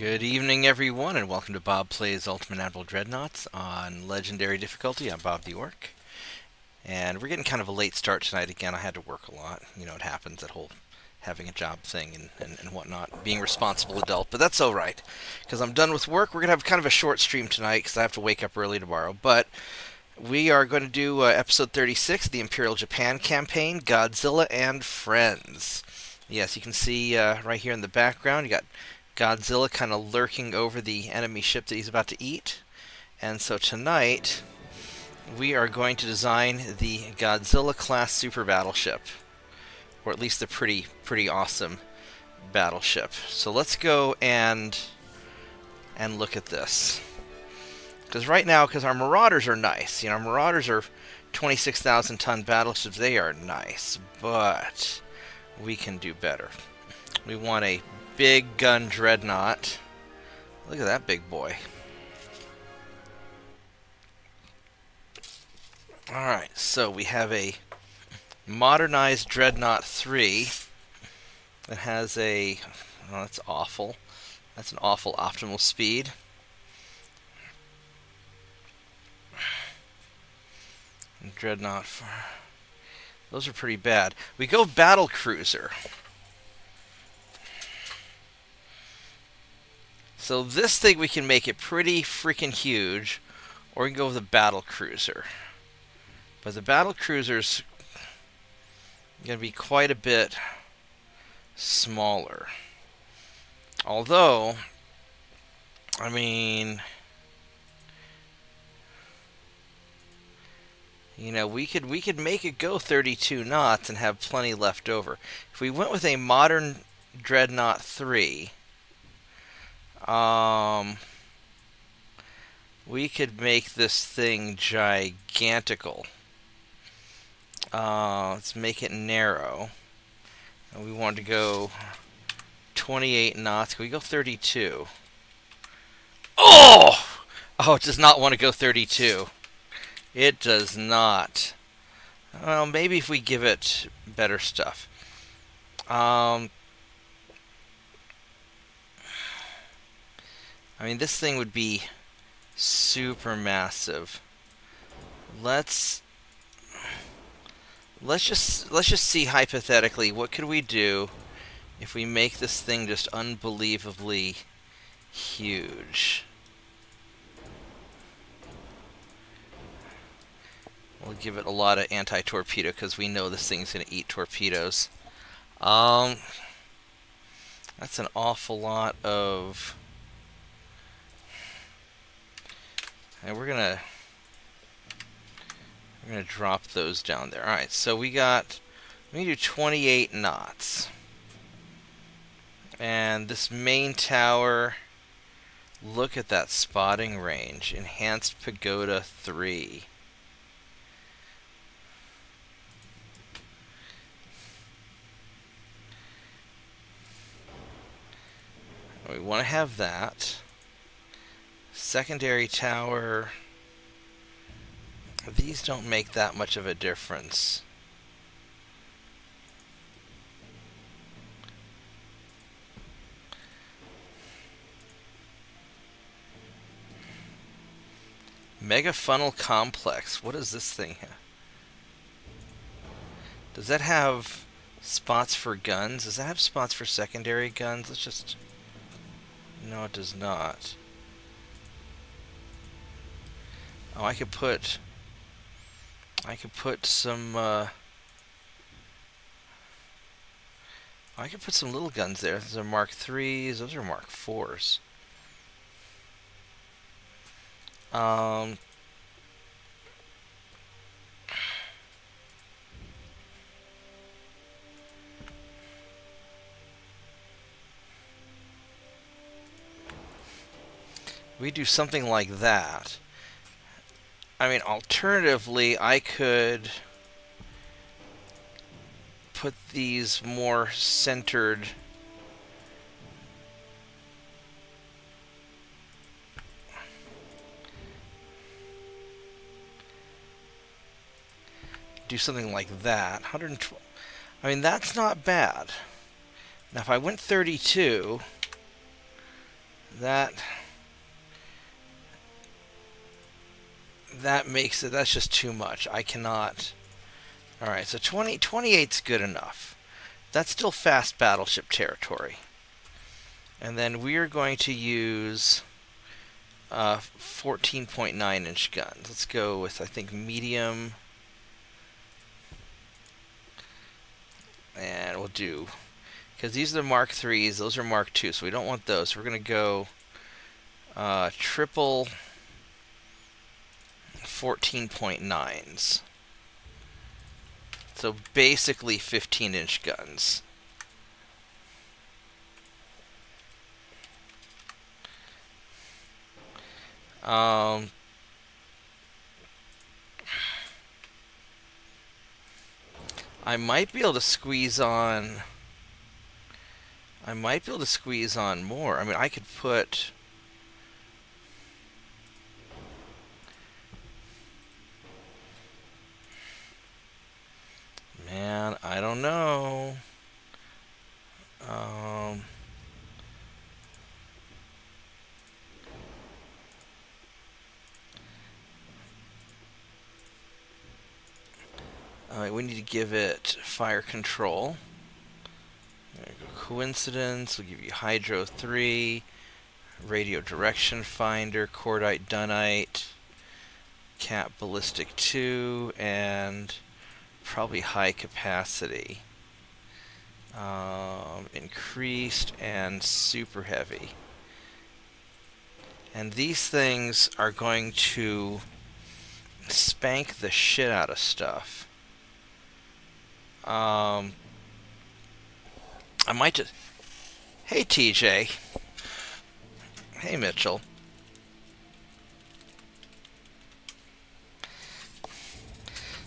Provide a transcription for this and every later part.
Good evening, everyone, and welcome to Bob Plays Ultimate Admiral Dreadnoughts on Legendary difficulty. I'm Bobtheorc, and we're getting kind of a late start tonight again. I had to work a lot. You know, it happens, that whole having a job thing and whatnot, being a responsible adult, but that's all right, because I'm done with work. We're going to have kind of a short stream tonight, because I have to wake up early tomorrow, but we are going to do episode 36, the Imperial Japan campaign, Godzilla and Friends. Yes, you can see right here in the background, you got Godzilla kind of lurking over the enemy ship that he's about to eat. And so tonight, we are going to design the Godzilla class super battleship, or at least the pretty awesome battleship. So let's go and look at this. Because right now, because our Marauders are nice, our Marauders are 26,000 ton battleships. They are nice, but we can do better. We want a big gun dreadnought. Look at that big boy. Alright, so we have a modernized Dreadnought 3 that has a... oh, that's awful. That's an awful optimal speed. Dreadnought 4. Those are pretty bad. We go battle cruiser. So this thing, we can make it pretty freaking huge, or we can go with a battle cruiser. But the battle cruiser's going to be quite a bit smaller. Although, I mean, we could make it go 32 knots and have plenty left over. If we went with a modern Dreadnought 3, we could make this thing gigantical. Let's make it narrow. And we want to go 28 knots. Can we go 32? Oh! Oh, it does not want to go 32. It does not. Well, maybe if we give it better stuff. I mean, this thing would be super massive. Let's just see hypothetically, what could we do if we make this thing just unbelievably huge? We'll give it a lot of anti-torpedo because we know this thing's going to eat torpedoes. That's an awful lot of... and we're gonna drop those down there. Alright, so we do 28 knots. And this main tower, look at that spotting range. Enhanced Pagoda 3. We want to have that. Secondary tower, these don't make that much of a difference. Mega funnel complex, what does this thing have? Does that have spots for guns? Does that have spots for secondary guns? Let's just... no, it does not. Oh, I could put some I could put some little guns there. Those are Mark 3s, those are Mark 4s. We do something like that. I mean, alternatively, I could put these more centered. Do something like that. 112. I mean, that's not bad. Now, if I went 32, That makes it, that's just too much. I cannot. All right, so 28's good enough. That's still fast battleship territory. And then we're going to use 14.9-inch guns. Let's go with, I think, medium. And we'll do, because these are the Mark IIIs, those are Mark II, so we don't want those. So we're going to go triple 14.9s. So basically 15-inch guns. I might be able to squeeze on. More. I mean, I could put. Man, I don't know. We need to give it fire control. There we go. Coincidence. We'll give you Hydro 3, Radio Direction Finder, Cordite Dunite, Cap Ballistic 2, and probably high capacity. Increased and super heavy. And these things are going to spank the shit out of stuff. I might just... Hey, TJ. Hey, Mitchell.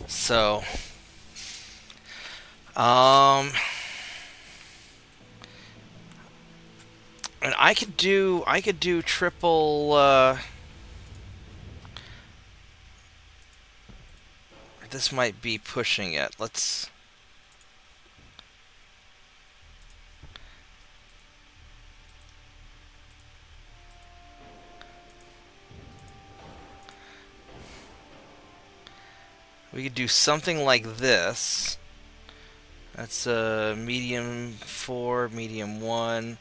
So... and I could do triple, this might be pushing it. Let's... We could do something like this. That's a medium 4, medium 1.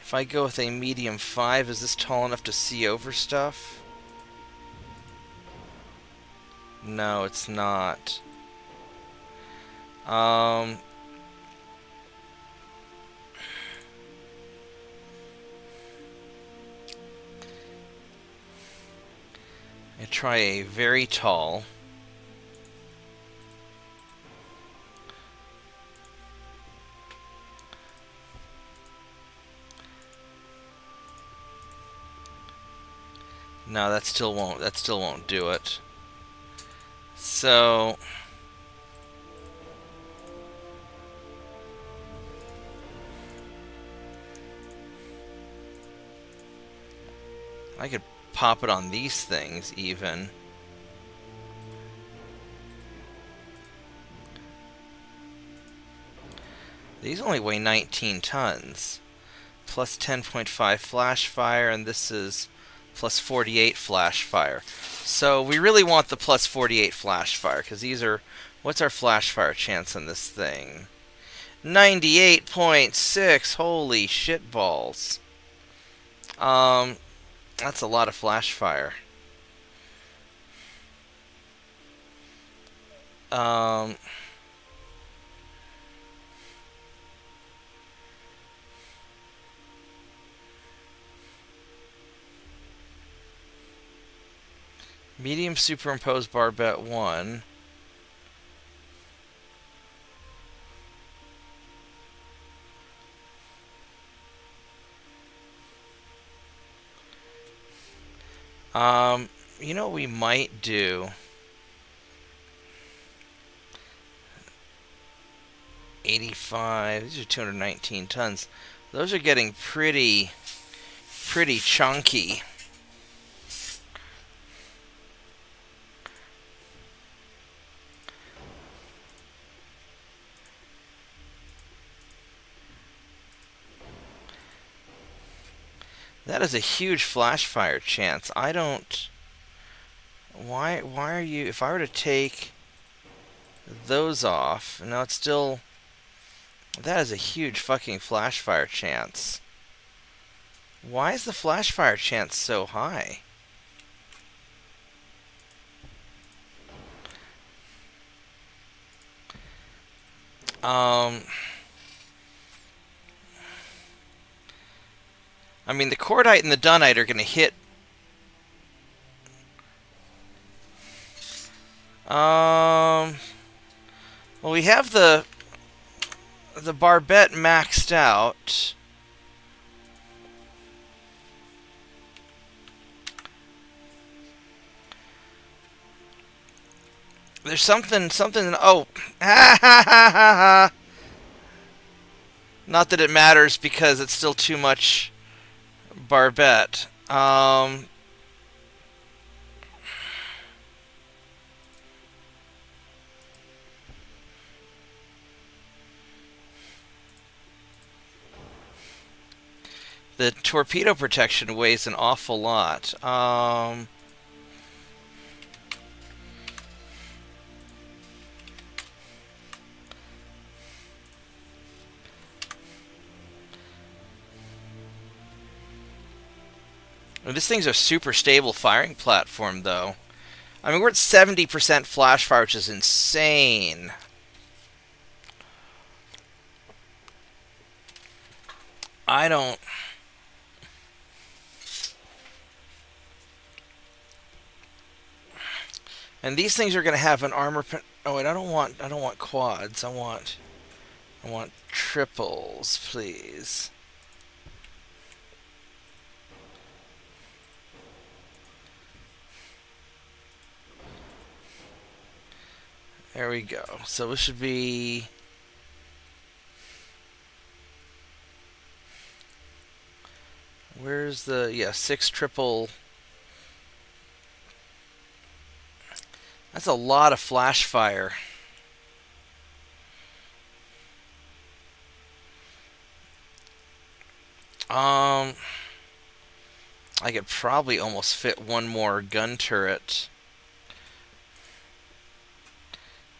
If I go with a medium 5, is this tall enough to see over stuff? No, it's not. I try a very tall. No, that still won't do it. So I could pop it on these things even. These only weigh 19 tons. Plus 10.5 flash fire, and this is plus 48 flash fire. So we really want the plus 48 flash fire, because these are... What's our flash fire chance on this thing? 98.6! Holy shit balls. That's a lot of flash fire. Medium superimposed barbette 1. You know what we might do? 85. These are 219 tons. Those are getting pretty chunky. is a huge flash fire chance. I don't... Why are you... If I were to take those off... No, it's still... That is a huge fucking flash fire chance. Why is the flash fire chance so high? I mean, the Cordite and the Dunite are going to hit. Well, we have the Barbette maxed out. There's something. Oh, ha ha ha ha ha. Not that it matters because it's still too much Barbette. The torpedo protection weighs an awful lot. This thing's a super stable firing platform, though. I mean, we're at 70% flash fire, which is insane. I don't... And these things are going to have an armor... Oh, wait, I don't want quads. I want triples, please. There we go. So this should be... Where's the... Yeah, 6 triple... That's a lot of flash fire. I could probably almost fit one more gun turret.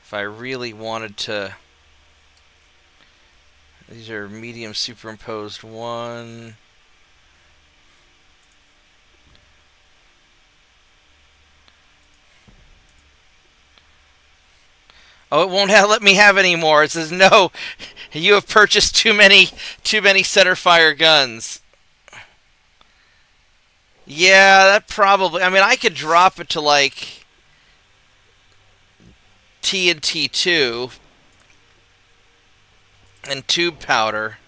If I really wanted to... These are medium superimposed one. Oh, it won't let me have any more. It says, no, you have purchased too many center fire guns. Yeah, that probably... I mean, I could drop it to, like, TNT 2 and tube powder.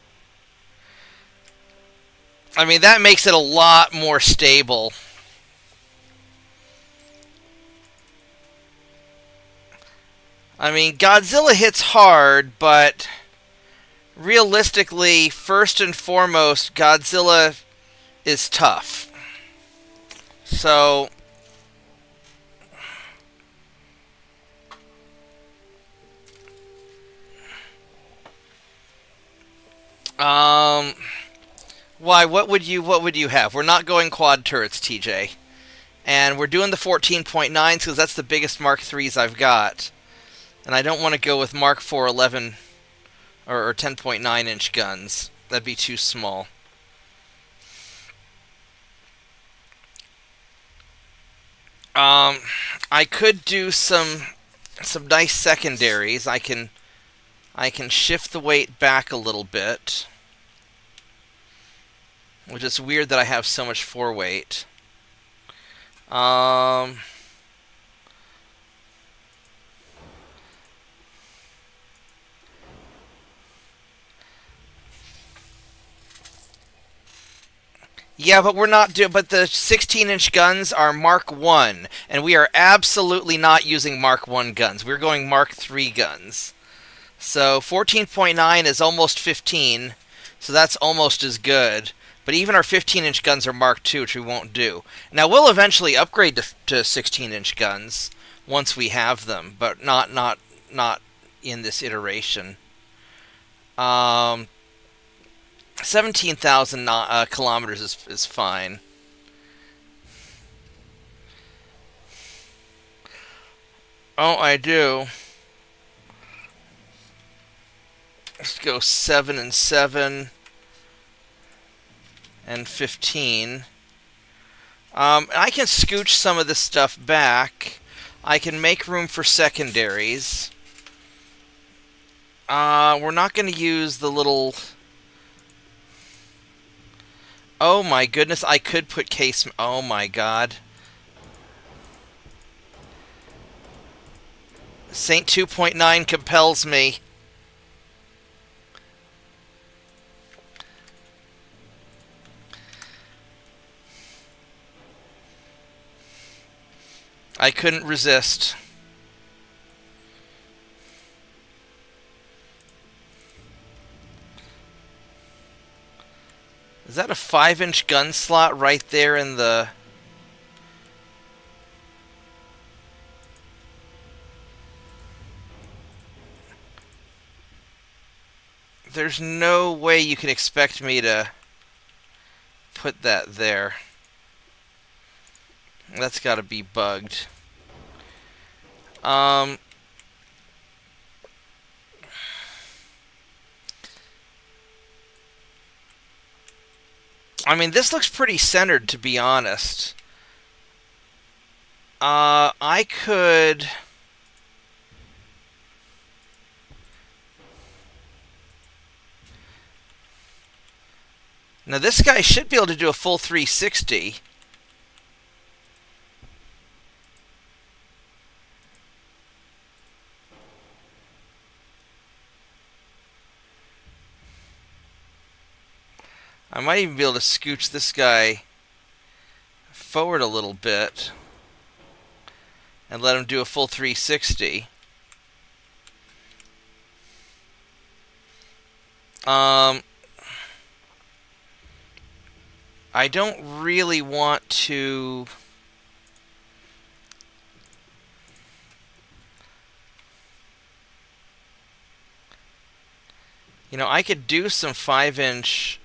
I mean, that makes it a lot more stable. I mean, Godzilla hits hard, but realistically, first and foremost, Godzilla is tough. So... Why? What would you have? We're not going quad turrets, TJ. And we're doing the 14.9s because that's the biggest Mark IIIs I've got. And I don't want to go with Mark IV 11 or 10.9-inch guns. That'd be too small. I could do some nice secondaries. I can shift the weight back a little bit, which is weird that I have so much 4 weight. Yeah, but we're not doing. But the 16-inch guns are Mark I, and we are absolutely not using Mark I guns. We're going Mark III guns. So 14.9 is almost 15, so that's almost as good. But even our 15-inch guns are Mark II, which we won't do. Now we'll eventually upgrade to 16-inch guns once we have them, but not in this iteration. 17,000 kilometers is fine. Oh, I do. Let's go 7 and 7 and 15. I can scooch some of this stuff back. I can make room for secondaries. We're not going to use the little... Oh my goodness, I could put case... Oh my god. Saint 2.9 compels me. I couldn't resist. Is that a 5-inch gun slot right there in the... There's no way you can expect me to put that there. That's got to be bugged. I mean, this looks pretty centered, to be honest. I could... Now, this guy should be able to do a full 360. I might even be able to scooch this guy forward a little bit and let him do a full 360. I don't really want to... You know, I could do some 5-inch...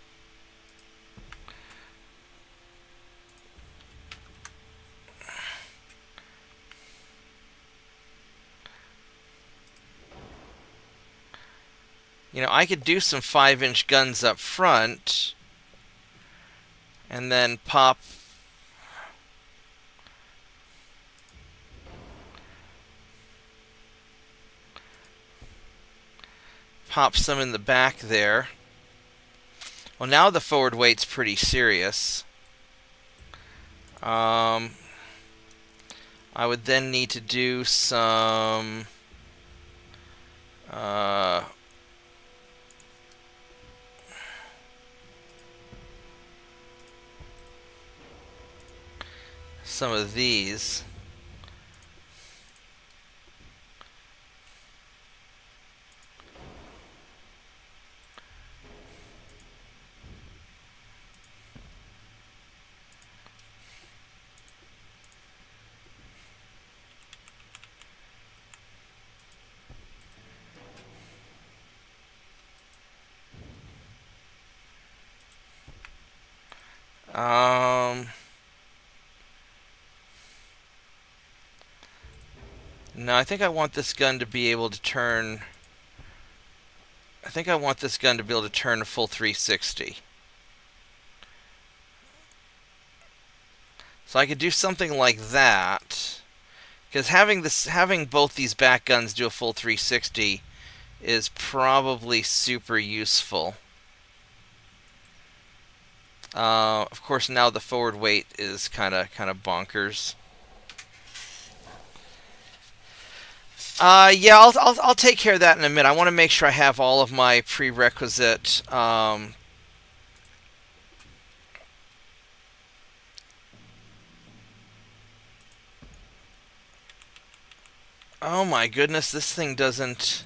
You know, I could do some 5-inch guns up front and then pop some in the back there. Well, now the forward weight's pretty serious. I would then need to do some of these. No, I think I want this gun to be able to turn... I think I want this gun to be able to turn a full 360. So I could do something like that. Because having both these back guns do a full 360 is probably super useful. Of course, now the forward weight is kind of bonkers. Yeah, I'll take care of that in a minute. I want to make sure I have all of my prerequisite. Oh my goodness, this thing doesn't.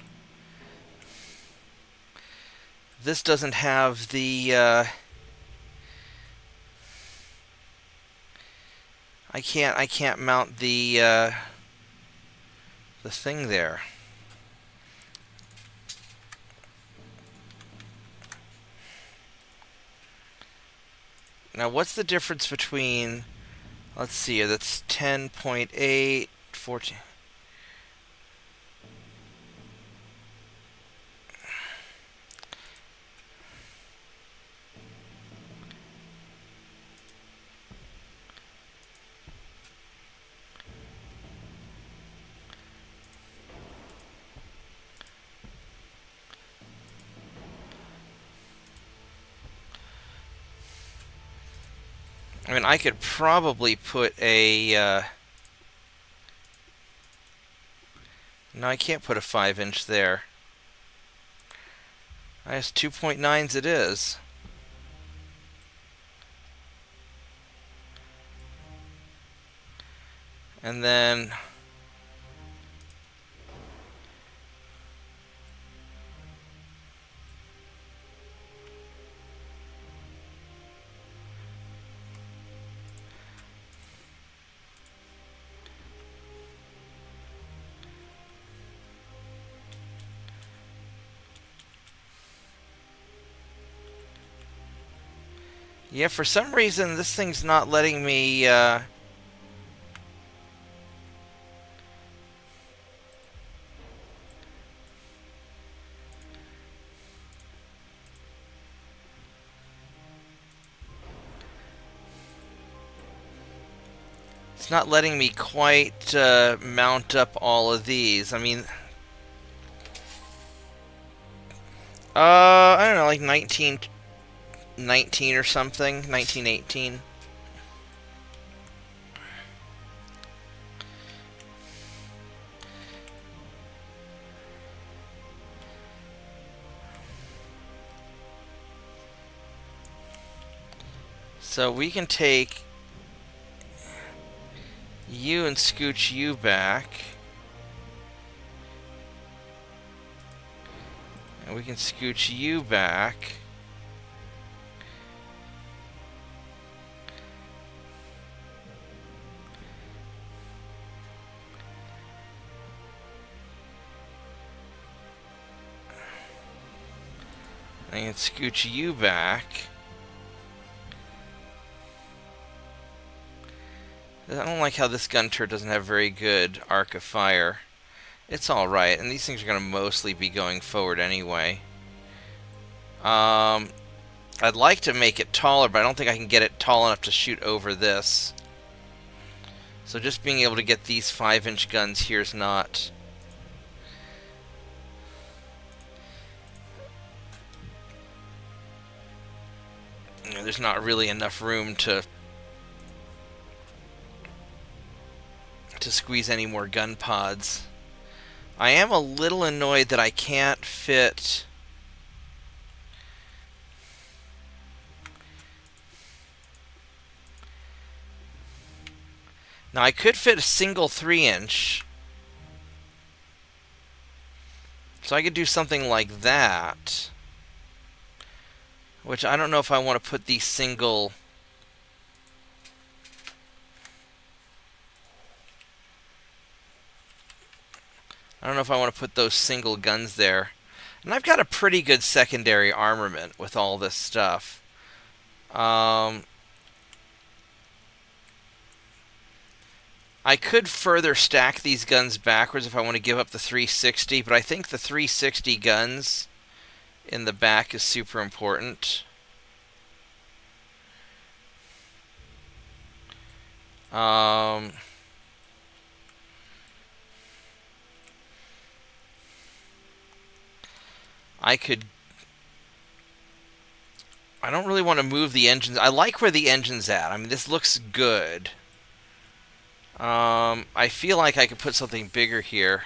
This doesn't have the. I can't mount the thing there. Now, what's the difference between... Let's see, that's 10.8, 14... I mean, I could probably put a... No, I can't put a 5-inch there. I guess 2.9s it is. And then... Yeah, for some reason, this thing's not letting me, it's not letting me quite, mount up all of these. I mean... I don't know, like 19 or something, 1918. So we can take you and scooch you back. And we can scooch you back. I can scooch you back. I don't like how this gun turret doesn't have very good arc of fire. It's alright, and these things are going to mostly be going forward anyway. I'd like to make it taller, but I don't think I can get it tall enough to shoot over this. So just being able to get these 5-inch guns here is not... there's not really enough room to squeeze any more gun pods. I am a little annoyed that I can't fit... Now I could fit a single 3-inch. So I could do something like that. Which I don't know if I want to put these single... I don't know if I want to put those single guns there. And I've got a pretty good secondary armament with all this stuff. I could further stack these guns backwards if I want to give up the 360, but I think the 360 guns in the back is super important. I don't really want to move the engines. I like where the engine's at. I mean, this looks good. I feel like I could put something bigger here.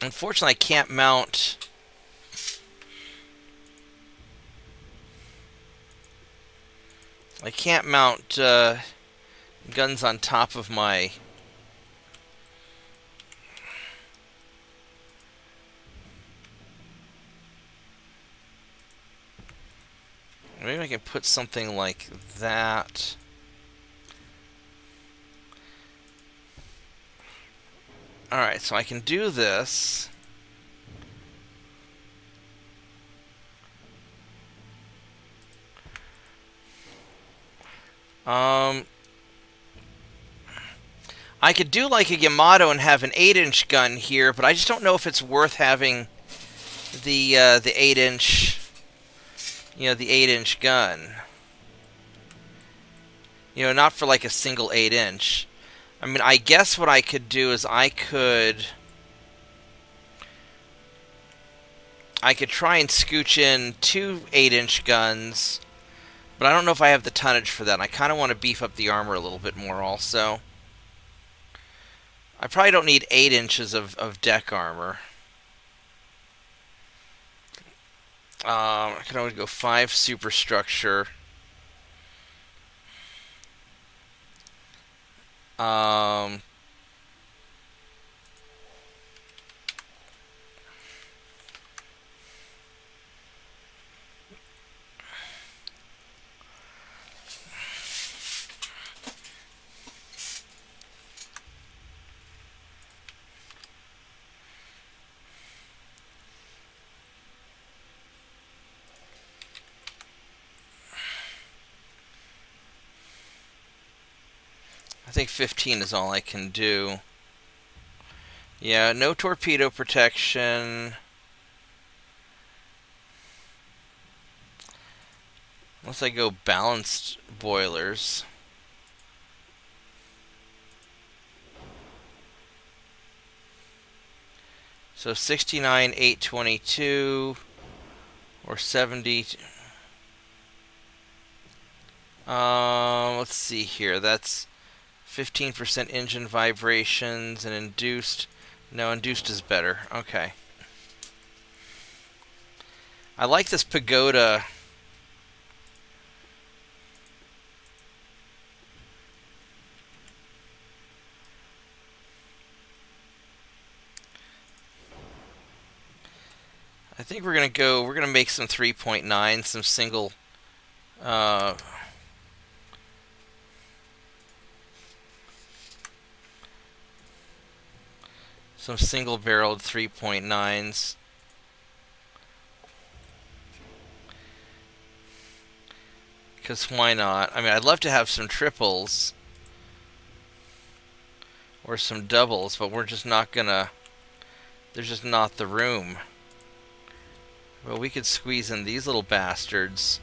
Unfortunately, I can't mount... guns on top of my... Maybe I can put something like that. Alright, so I can do this. I could do like a Yamato and have an 8-inch gun here, but I just don't know if it's worth having the 8-inch, the 8-inch gun. Not for like a single 8-inch. I mean, I guess what I could do is I could try and scooch in 2 8-inch guns, but I don't know if I have the tonnage for that. I kind of want to beef up the armor a little bit more also. I probably don't need 8 inches of deck armor. I can always go 5 superstructure. I think 15 is all I can do. Yeah, no torpedo protection. Unless I go balanced boilers. So 69, 822, or 70. Let's see here. That's 15% engine vibrations and induced. No, induced is better. Okay. I like this pagoda. I think we're gonna make some 3.9, some single some single-barreled 3.9s. Because why not? I mean, I'd love to have some triples or some doubles, but we're just not gonna. There's just not the room. Well, we could squeeze in these little bastards.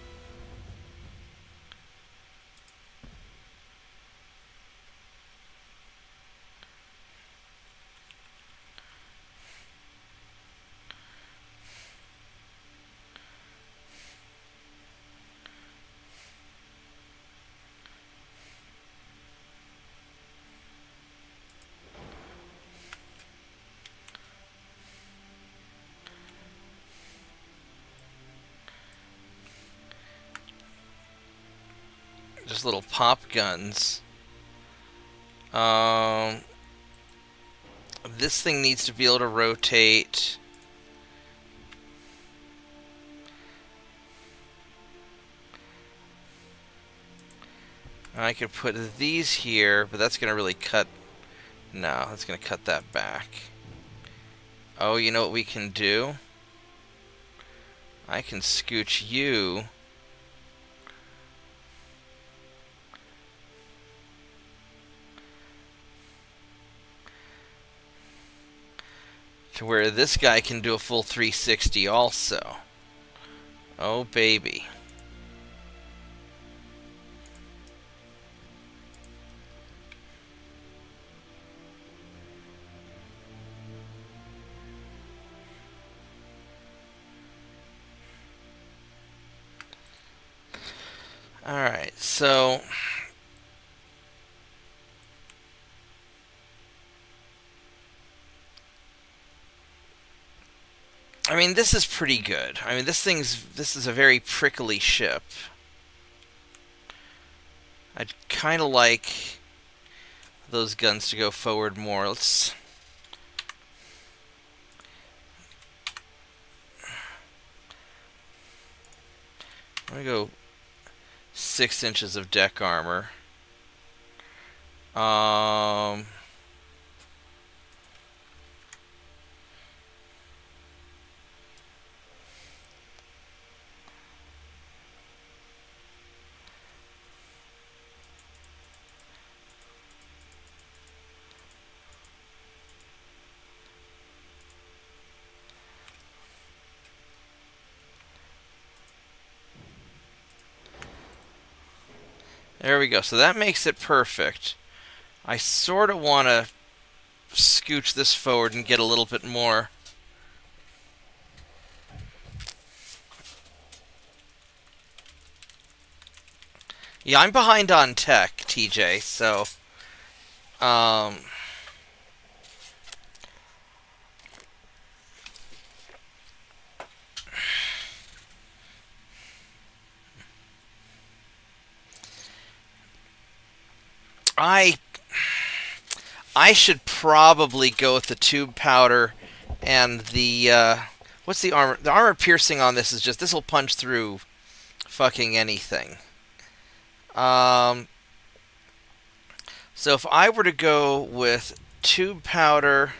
Just little pop guns. This thing needs to be able to rotate. I could put these here, but that's going to really cut. No, that's going to cut that back. Oh, you know what we can do? I can scooch you to where this guy can do a full 360 also. Oh, baby. Alright, so I mean, this is pretty good. I mean, this is a very prickly ship. I'd kind of like those guns to go forward more. I'm gonna go 6 inches of deck armor. There we go. So that makes it perfect. I sort of want to scooch this forward and get a little bit more. Yeah, I'm behind on tech, TJ, so I should probably go with the tube powder and the what's the armor? The armor piercing on this is just, this will punch through fucking anything. So if I were to go with tube powder,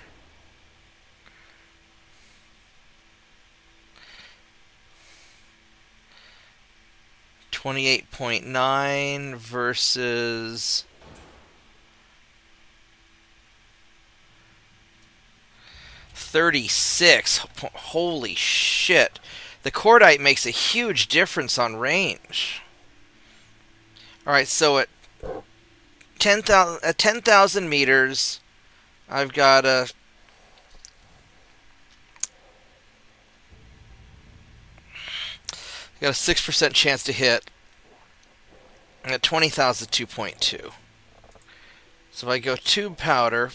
$28.9 versus $36. Holy shit. The cordite makes a huge difference on range. Alright, so at 10,000 meters, I've got a 6% chance to hit. And at 20,000, 2.2. So if I go tube powder,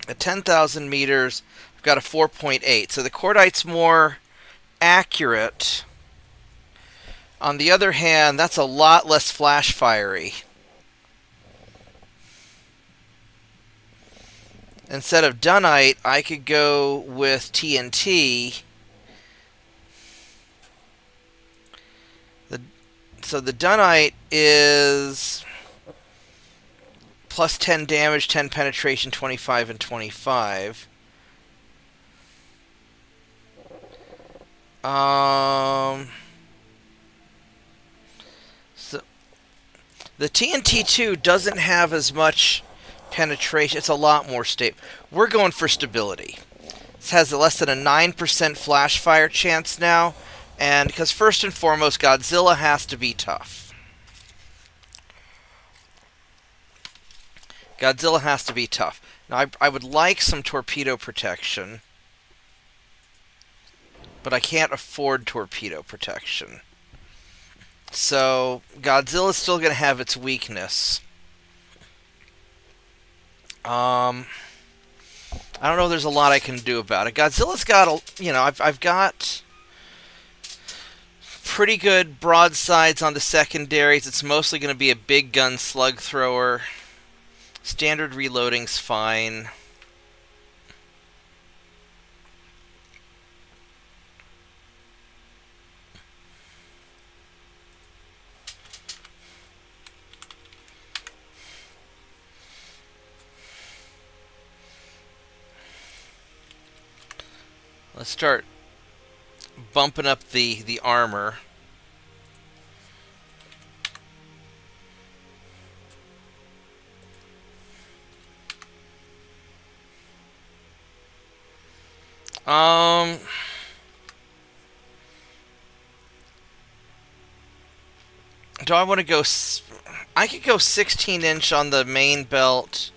at 10,000 meters, I've got a 4.8. So the cordite's more accurate. On the other hand, that's a lot less flash fiery. Instead of dunite, I could go with TNT. So the dunite is plus 10 damage, 10 penetration, 25 and 25. So the TNT2 doesn't have as much penetration. It's a lot more stable. We're going for stability. This has less than a 9% flash fire chance now. And because first and foremost, Godzilla has to be tough. Godzilla has to be tough. Now, I would like some torpedo protection, but I can't afford torpedo protection. So, Godzilla's still going to have its weakness. I don't know if there's a lot I can do about it. Godzilla's got, I've got pretty good broadsides on the secondaries. It's mostly going to be a big gun slug thrower. Standard reloading's fine. Let's start bumping up the armor. Do I want to go... I could go 16-inch on the main belt.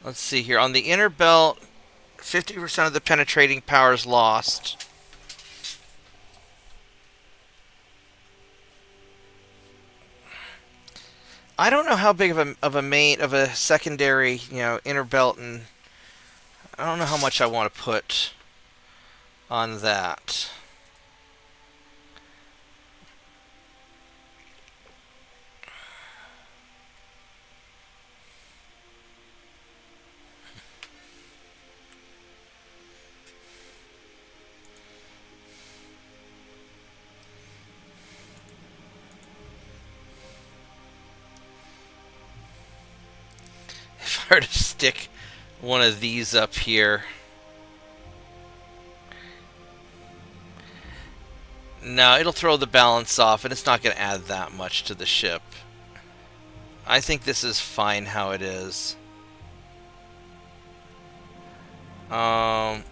Let's see here. On the inner belt, 50% of the penetrating power is lost. I don't know how big of a secondary, inner belt, and I don't know how much I want to put on that. If I were to stick one of these up here. No, it'll throw the balance off, and it's not going to add that much to the ship. I think this is fine how it is. Um,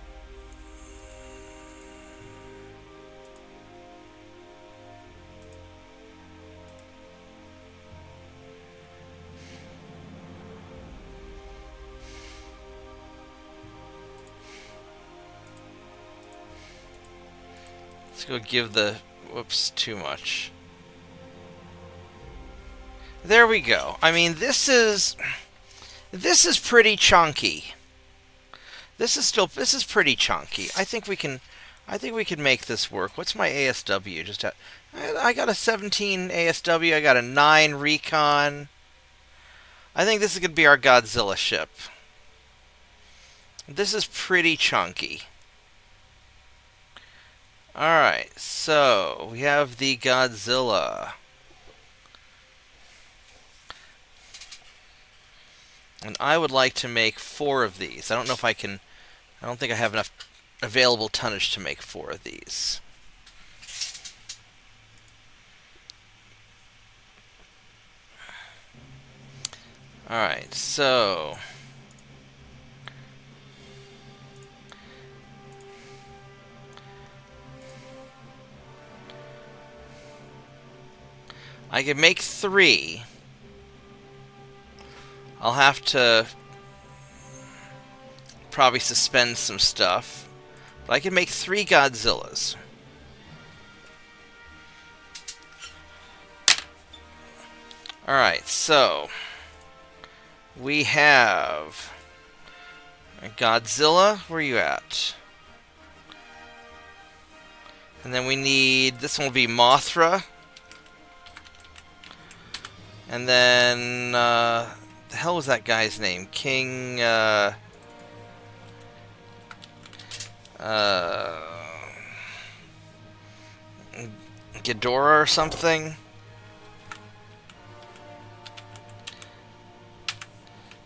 let's go give the... Whoops, too much. There we go. I mean, this is pretty chunky. This is pretty chunky. I think we can make this work. What's my ASW? I got a 17 ASW. I got a 9 recon. I think this is going to be our Godzilla ship. This is pretty chunky. Alright, so we have the Godzilla. And I would like to make 4 of these. I don't know if I can... I don't think I have enough available tonnage to make 4 of these. Alright, so... I can make 3. I'll have to probably suspend some stuff. But I can make 3 Godzillas. Alright, so we have Godzilla. Where are you at? And then we need... This one will be Mothra. And then... the hell was that guy's name? King... Ghidorah or something?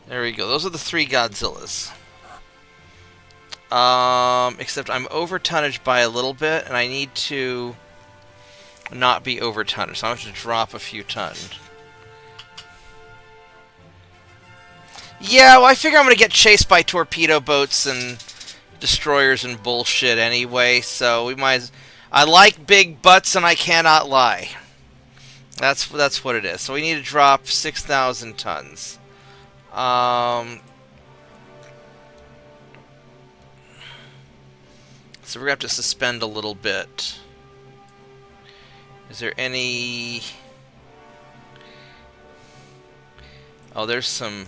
There we go. Those are the 3 Godzillas. Except I'm over tonnage by a little bit, and I need to not be over tonnage, so I have to drop a few tons. Yeah, well, I figure I'm going to get chased by torpedo boats and destroyers and bullshit anyway, so we might... I like big butts, and I cannot lie. That's what it is. So we need to drop 6,000 tons. So we're going to have to suspend a little bit. Is there any... Oh, there's some...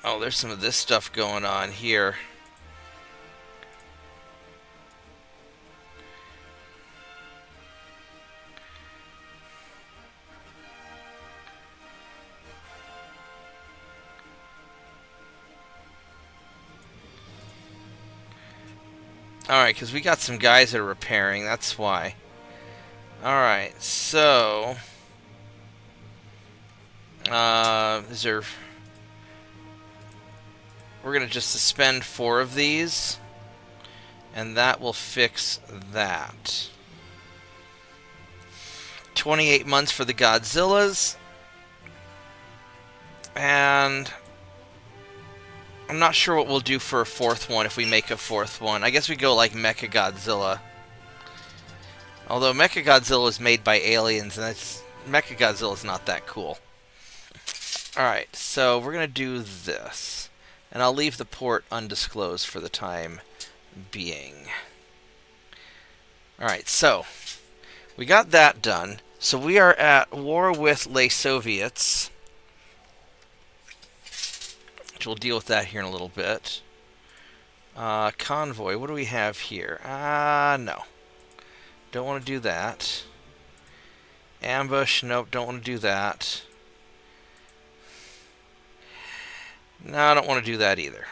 Oh, there's some of this stuff going on here. Alright, because we got some guys that are repairing, that's why. Alright, so... is there... We're going to just suspend 4 of these, and that will fix that. 28 months for the Godzillas, and I'm not sure what we'll do for a 4th one if we make a 4th one. I guess we go like Mecha Godzilla. Although Mecha Godzilla is made by aliens, and Mecha Godzilla is not that cool. Alright, so we're going to do this. And I'll leave the port undisclosed for the time being. Alright, so we got that done. So we are at war with Les Soviets. Which we'll deal with that here in a little bit. Convoy, what do we have here? No. Don't want to do that. Ambush, nope, don't want to do that. No, I don't want to do that either.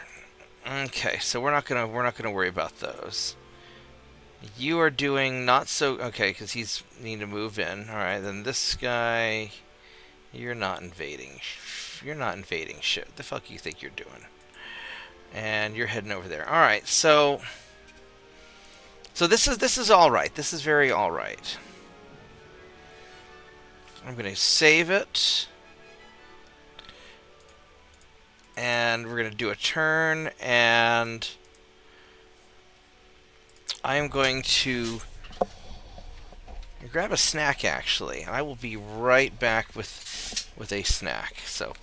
Okay, so we're not gonna worry about those. You are doing not so okay because he's need to move in. All right, then this guy, you're not invading. You're not invading shit. What the fuck you think you're doing? And you're heading over there. All right, so this is all right. This is very all right. I'm going to save it. And we're going to do a turn, and I'm going to grab a snack, actually. And I will be right back with a snack. So,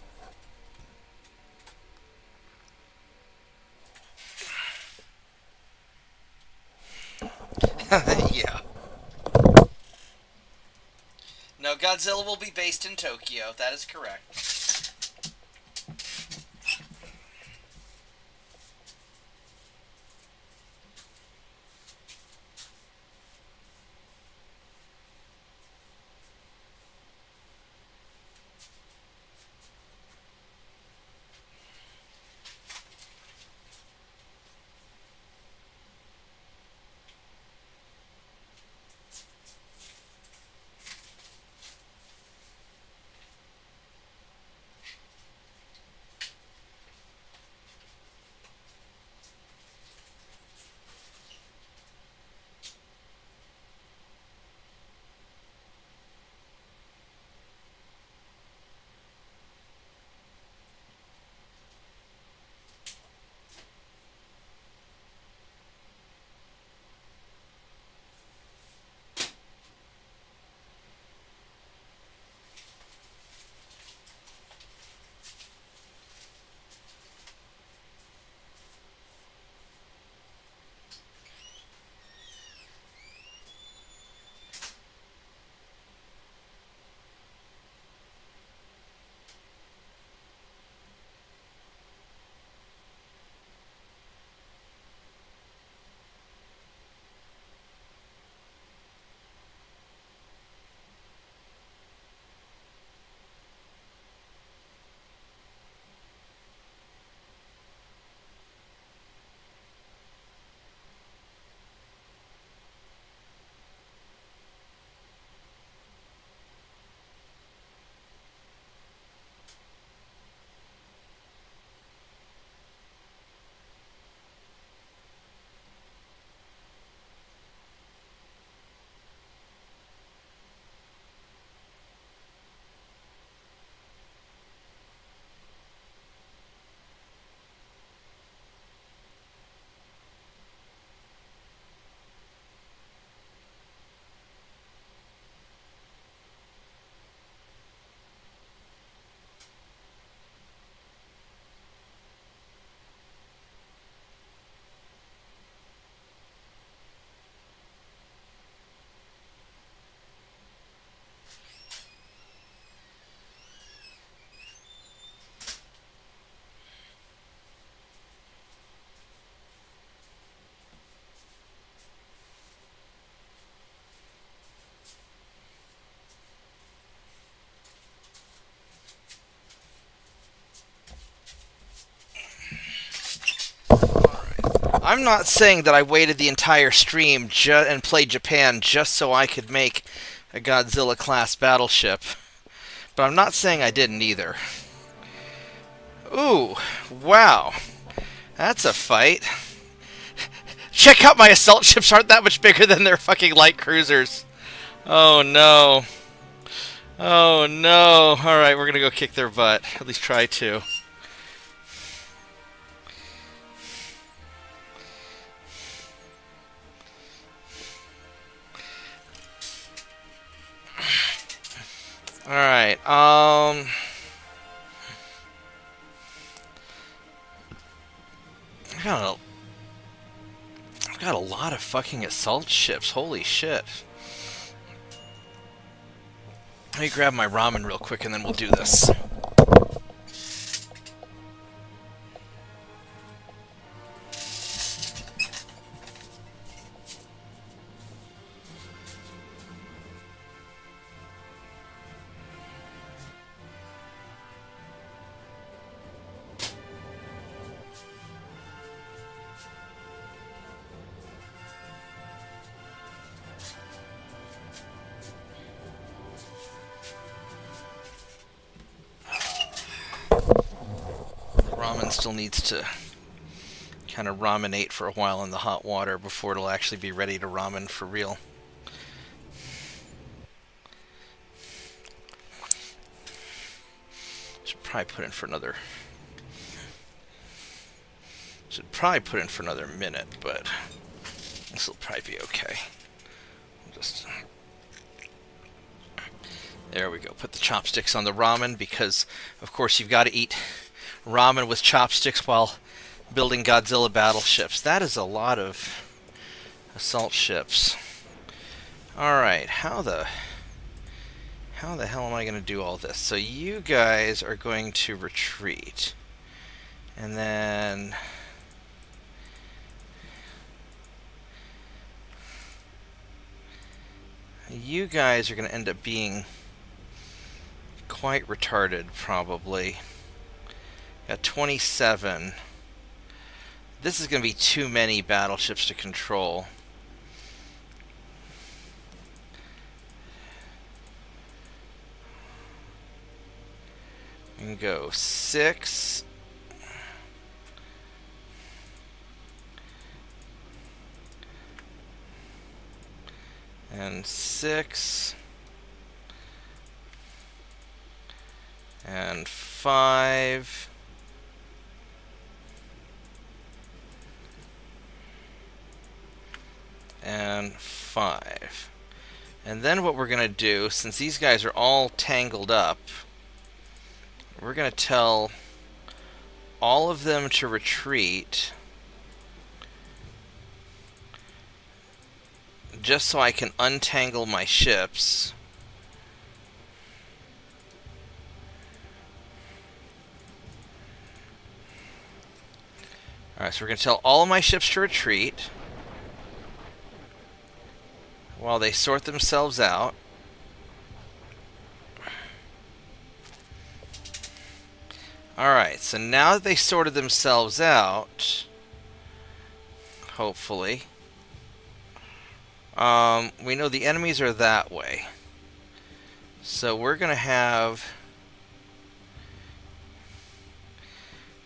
yeah. No, Godzilla will be based in Tokyo. That is correct. I'm not saying that I waited the entire stream and played Japan just so I could make a Godzilla-class battleship. But I'm not saying I didn't either. Ooh, wow. That's a fight. Check out my assault ships aren't that much bigger than their fucking light cruisers. Oh no. Oh no. Alright, we're gonna go kick their butt. At least try to. Alright, I've got a lot of fucking assault ships. Holy shit. Let me grab my ramen real quick and then we'll do this. Ramen still needs to kind of ramenate for a while in the hot water before it'll actually be ready to ramen for real. probably put in for another... Should probably put in for another minute, but this will probably be okay. Just... There we go. Put the chopsticks on the ramen because, of course, you've got to eat ramen with chopsticks while building Godzilla battleships. That is a lot of assault ships. Alright, how the hell am I going to do all this? So you guys are going to retreat. And then... you guys are going to end up being quite retarded, probably. Got 27. This is going to be too many battleships to control. We can go 6. And 6. And 5. And 5. And then what we're going to do, since these guys are all tangled up, we're going to tell all of them to retreat just so I can untangle my ships. Alright, so we're going to tell all of my ships to retreat while they sort themselves out. Alright, so now that they sorted themselves out, hopefully, we know the enemies are that way. So we're going to have...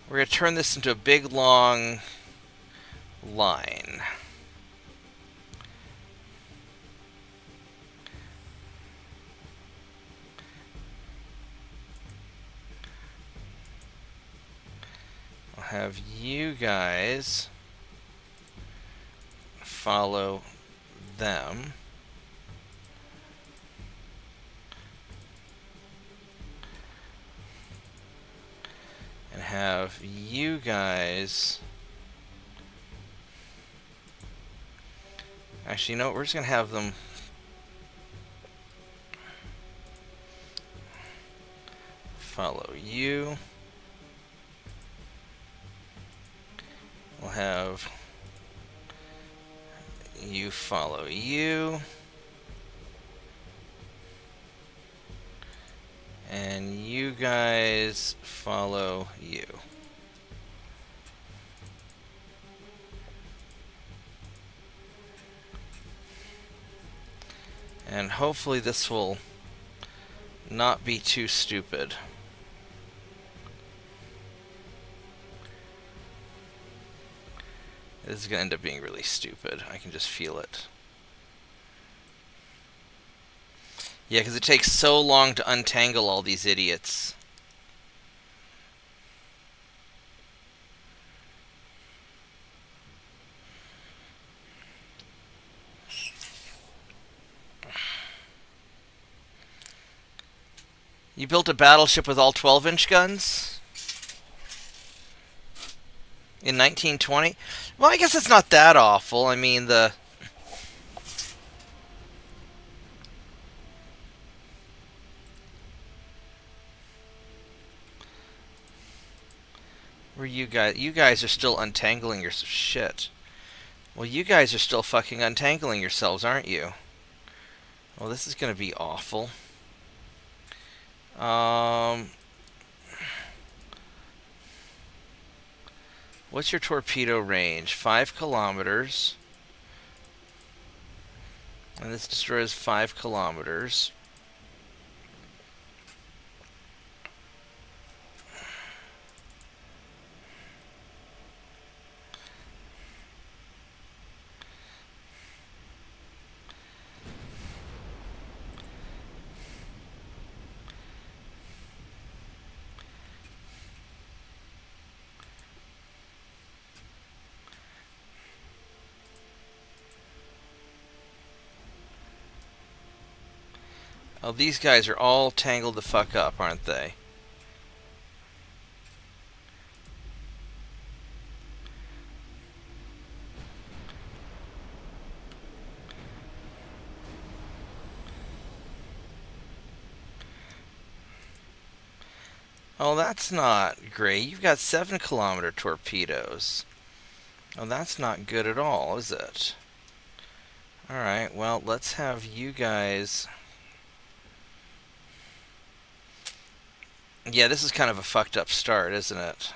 we're going to turn this into a big, long line. I'll have you guys follow them. And have you guys... actually, you know what? We're just going to have them... follow you. We'll have you follow you. And you guys follow you. And hopefully this will not be too stupid. This is going to end up being really stupid. I can just feel it. Yeah, because it takes so long to untangle all these idiots. You built a battleship with all 12-inch guns? In 1920? Well, I guess it's not that awful. I mean, the... where you guys... you guys are still untangling your shit. Well, you guys are still fucking untangling yourselves, aren't you? Well, this is going to be awful. What's your torpedo range? 5 kilometers. And this destroys 5 kilometers. Oh, these guys are all tangled the fuck up, aren't they? Oh, that's not great. You've got 7-kilometer torpedoes. Oh, that's not good at all, is it? Alright, well, let's have you guys... Yeah, this is kind of a fucked up start, isn't it?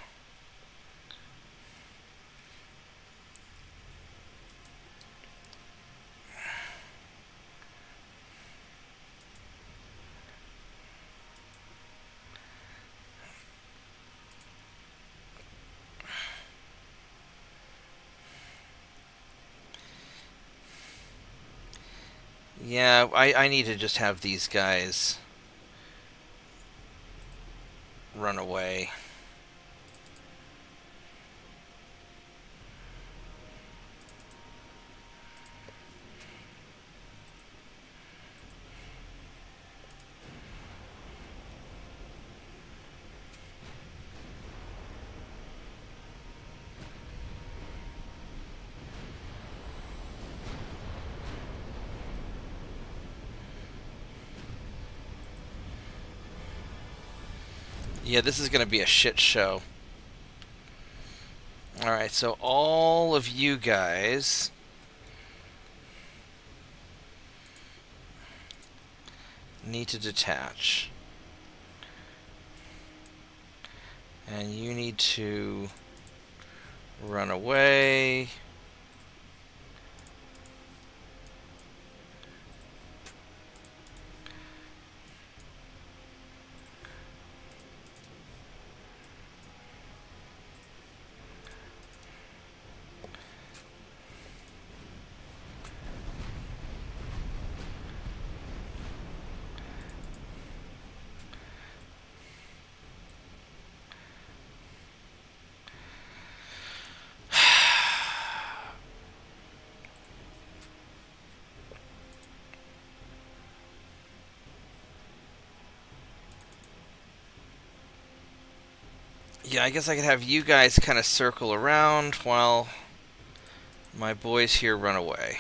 Yeah, I need to just have these guys run away. Yeah, this is going to be a shit show. Alright, so all of you guys need to detach. And you need to run away. Yeah, I guess I could have you guys kind of circle around while my boys here run away.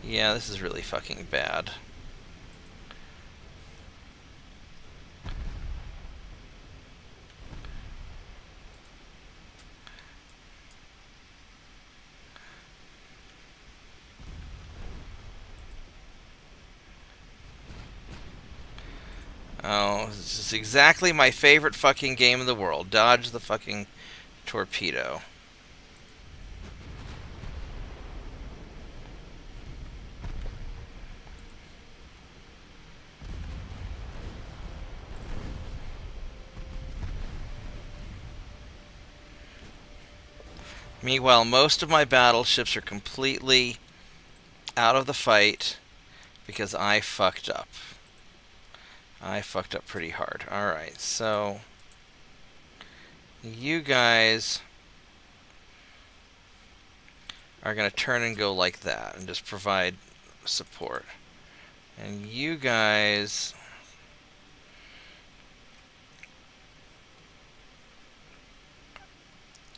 Yeah, this is really fucking bad. Oh, this is exactly my favorite fucking game in the world. Dodge the fucking torpedo. Meanwhile, most of my battleships are completely out of the fight because I fucked up. I fucked up pretty hard. Alright, so you guys are going to turn and go like that and just provide support. And you guys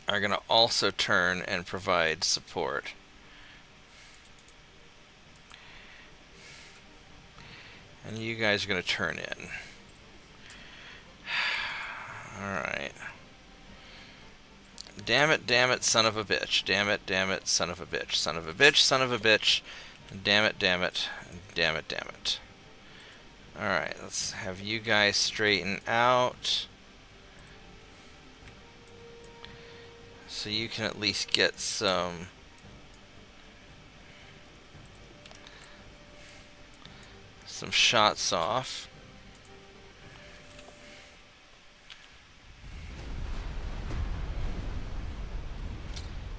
are going to also turn and provide support. And you guys are going to turn in. Alright. Damn it, son of a bitch. Damn it, son of a bitch. Son of a bitch, son of a bitch. Damn it, damn it. Damn it, damn it. Alright, let's have you guys straighten out. So you can at least get some shots off.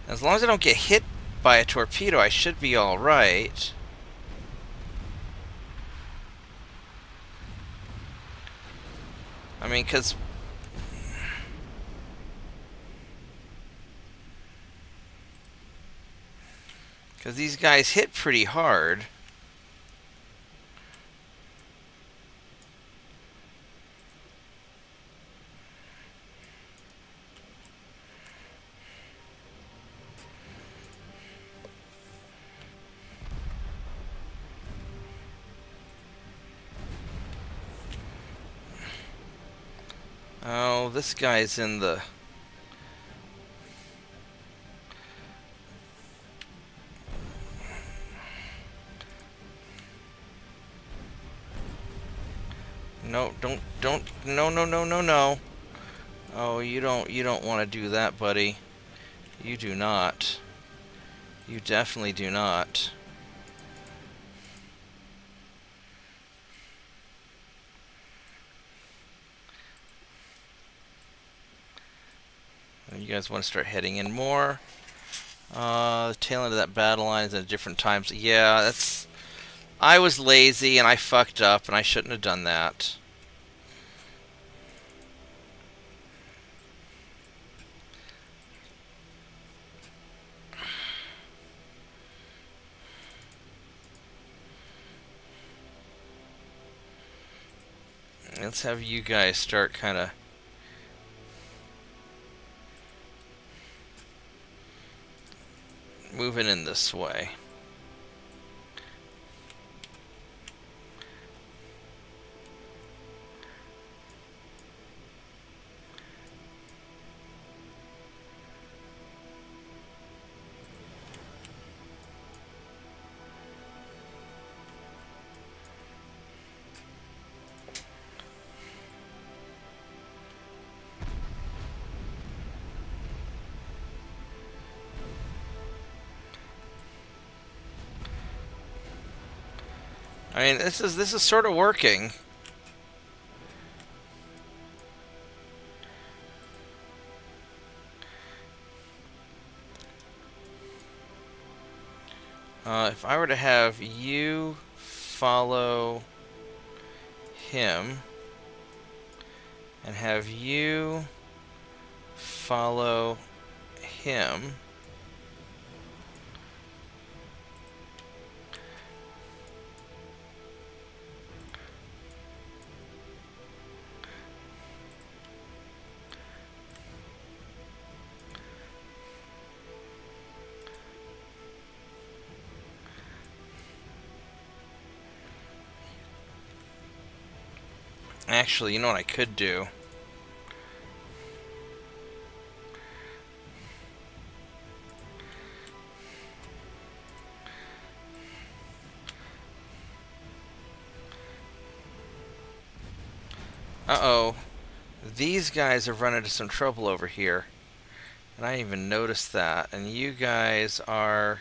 As long as I don't get hit by a torpedo, I should be alright. I mean, because Because these guys hit pretty hard. Oh, this guy's in the... No, don't, no. Oh, you don't want to do that, buddy. You do not. You definitely do not. You guys want to start heading in more. The tail end of that battle line is at different times. Yeah, that's... I was lazy and I fucked up and I shouldn't have done that. Let's have you guys start kind of... moving in this way. I mean, this is sort of working. If I were to have you follow him and have you follow him, actually, you know what I could do? Uh-oh. These guys have run into some trouble over here. And I didn't even notice that. And you guys are...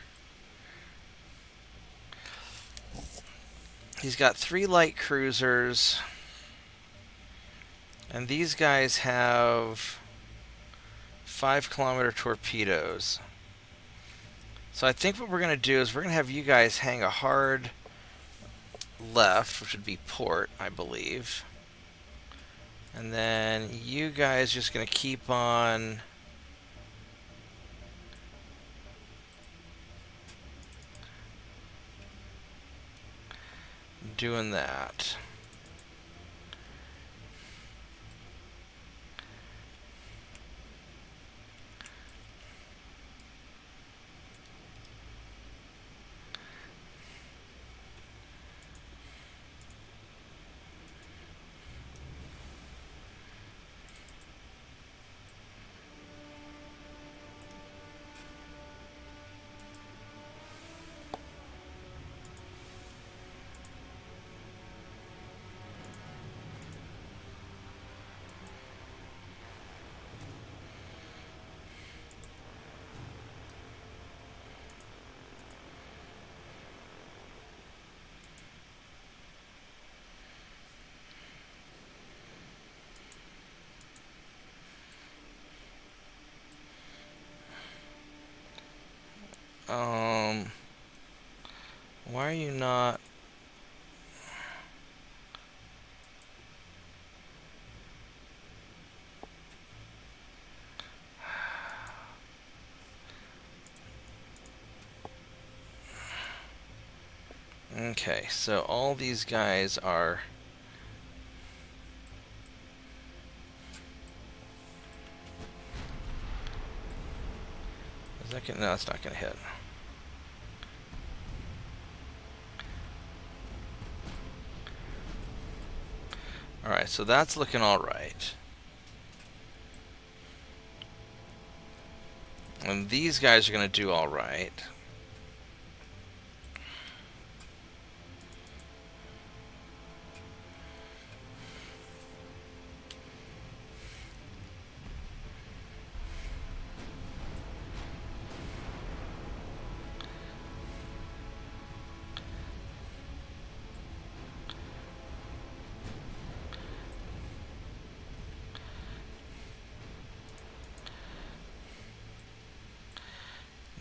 He's got 3 light cruisers. And these guys have 5-kilometer torpedoes. So I think what we're going to do is we're going to have you guys hang a hard left, which would be port, I believe. And then you guys just going to keep on doing that. Okay, so all these guys are... Is that gonna... No, it's not going to hit. Alright, so that's looking alright. And these guys are going to do alright.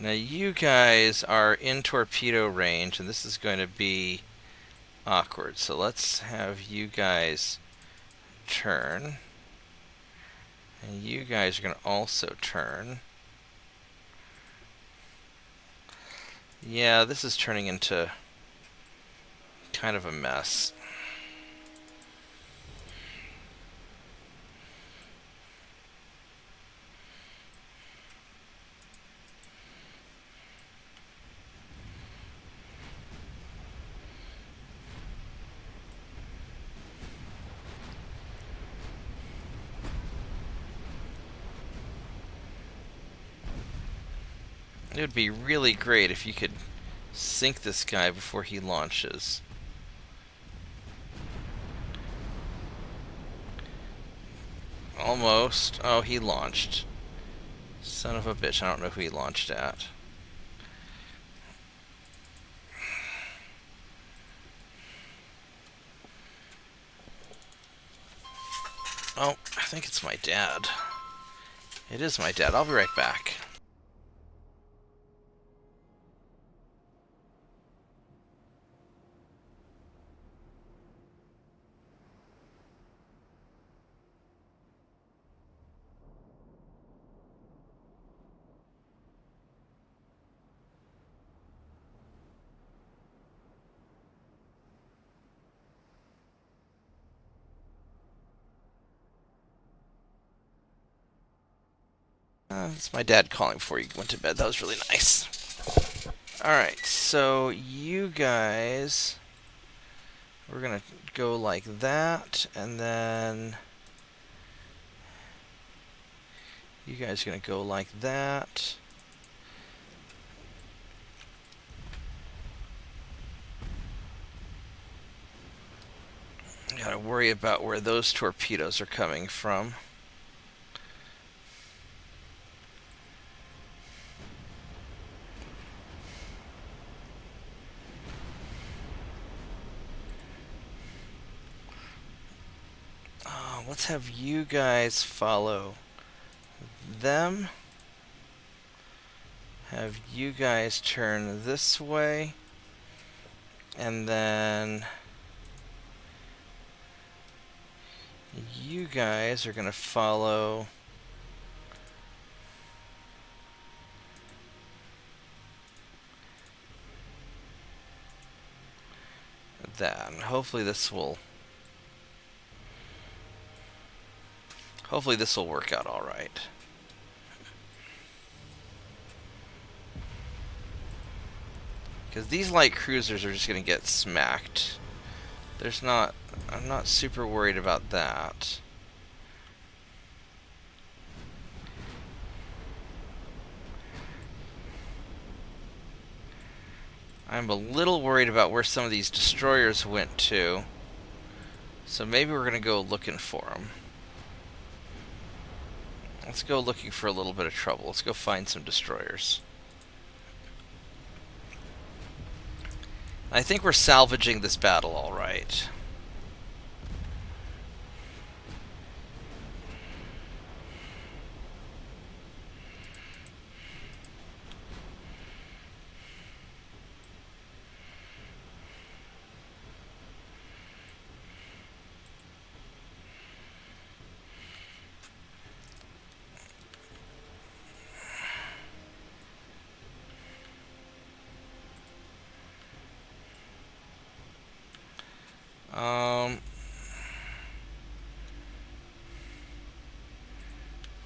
Now you guys are in torpedo range, and this is going to be awkward. So let's have you guys turn. And you guys are going to also turn. Yeah, this is turning into kind of a mess. It would be really great if you could sink this guy before he launches. Almost. Oh, he launched. Son of a bitch, I don't know who he launched at. Oh, I think it's my dad. It is my dad. I'll be right back. It's my dad calling before he went to bed. That was really nice. Alright, so you guys... We're going to go like that, and then... You guys are going to go like that. Gotta worry about where those torpedoes are coming from. Let's have you guys follow them. Have you guys turn this way. And then you guys are going to follow that. And hopefully this will work out all right. Because these light cruisers are just going to get smacked. I'm not super worried about that. I'm a little worried about where some of these destroyers went to. So maybe we're going to go looking for them. Let's go looking for a little bit of trouble. Let's go find some destroyers. I think we're salvaging this battle all right.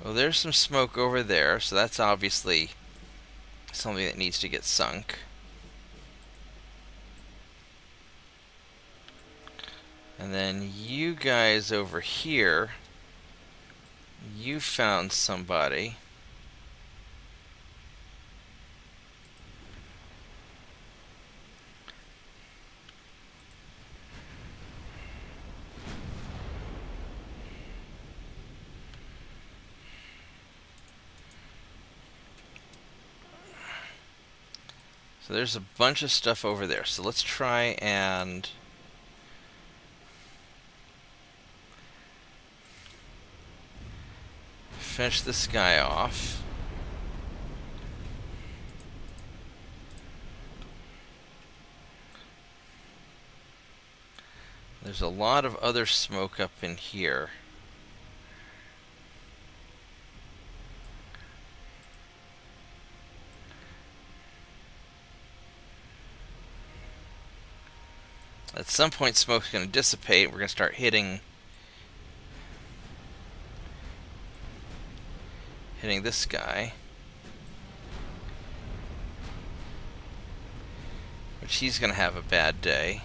Well, there's some smoke over there, so that's obviously something that needs to get sunk. And then you guys over here, you found somebody. So there's a bunch of stuff over there. So let's try and finish this guy off. There's a lot of other smoke up in here. At some point, smoke's going to dissipate. We're going to start hitting this guy, which he's going to have a bad day.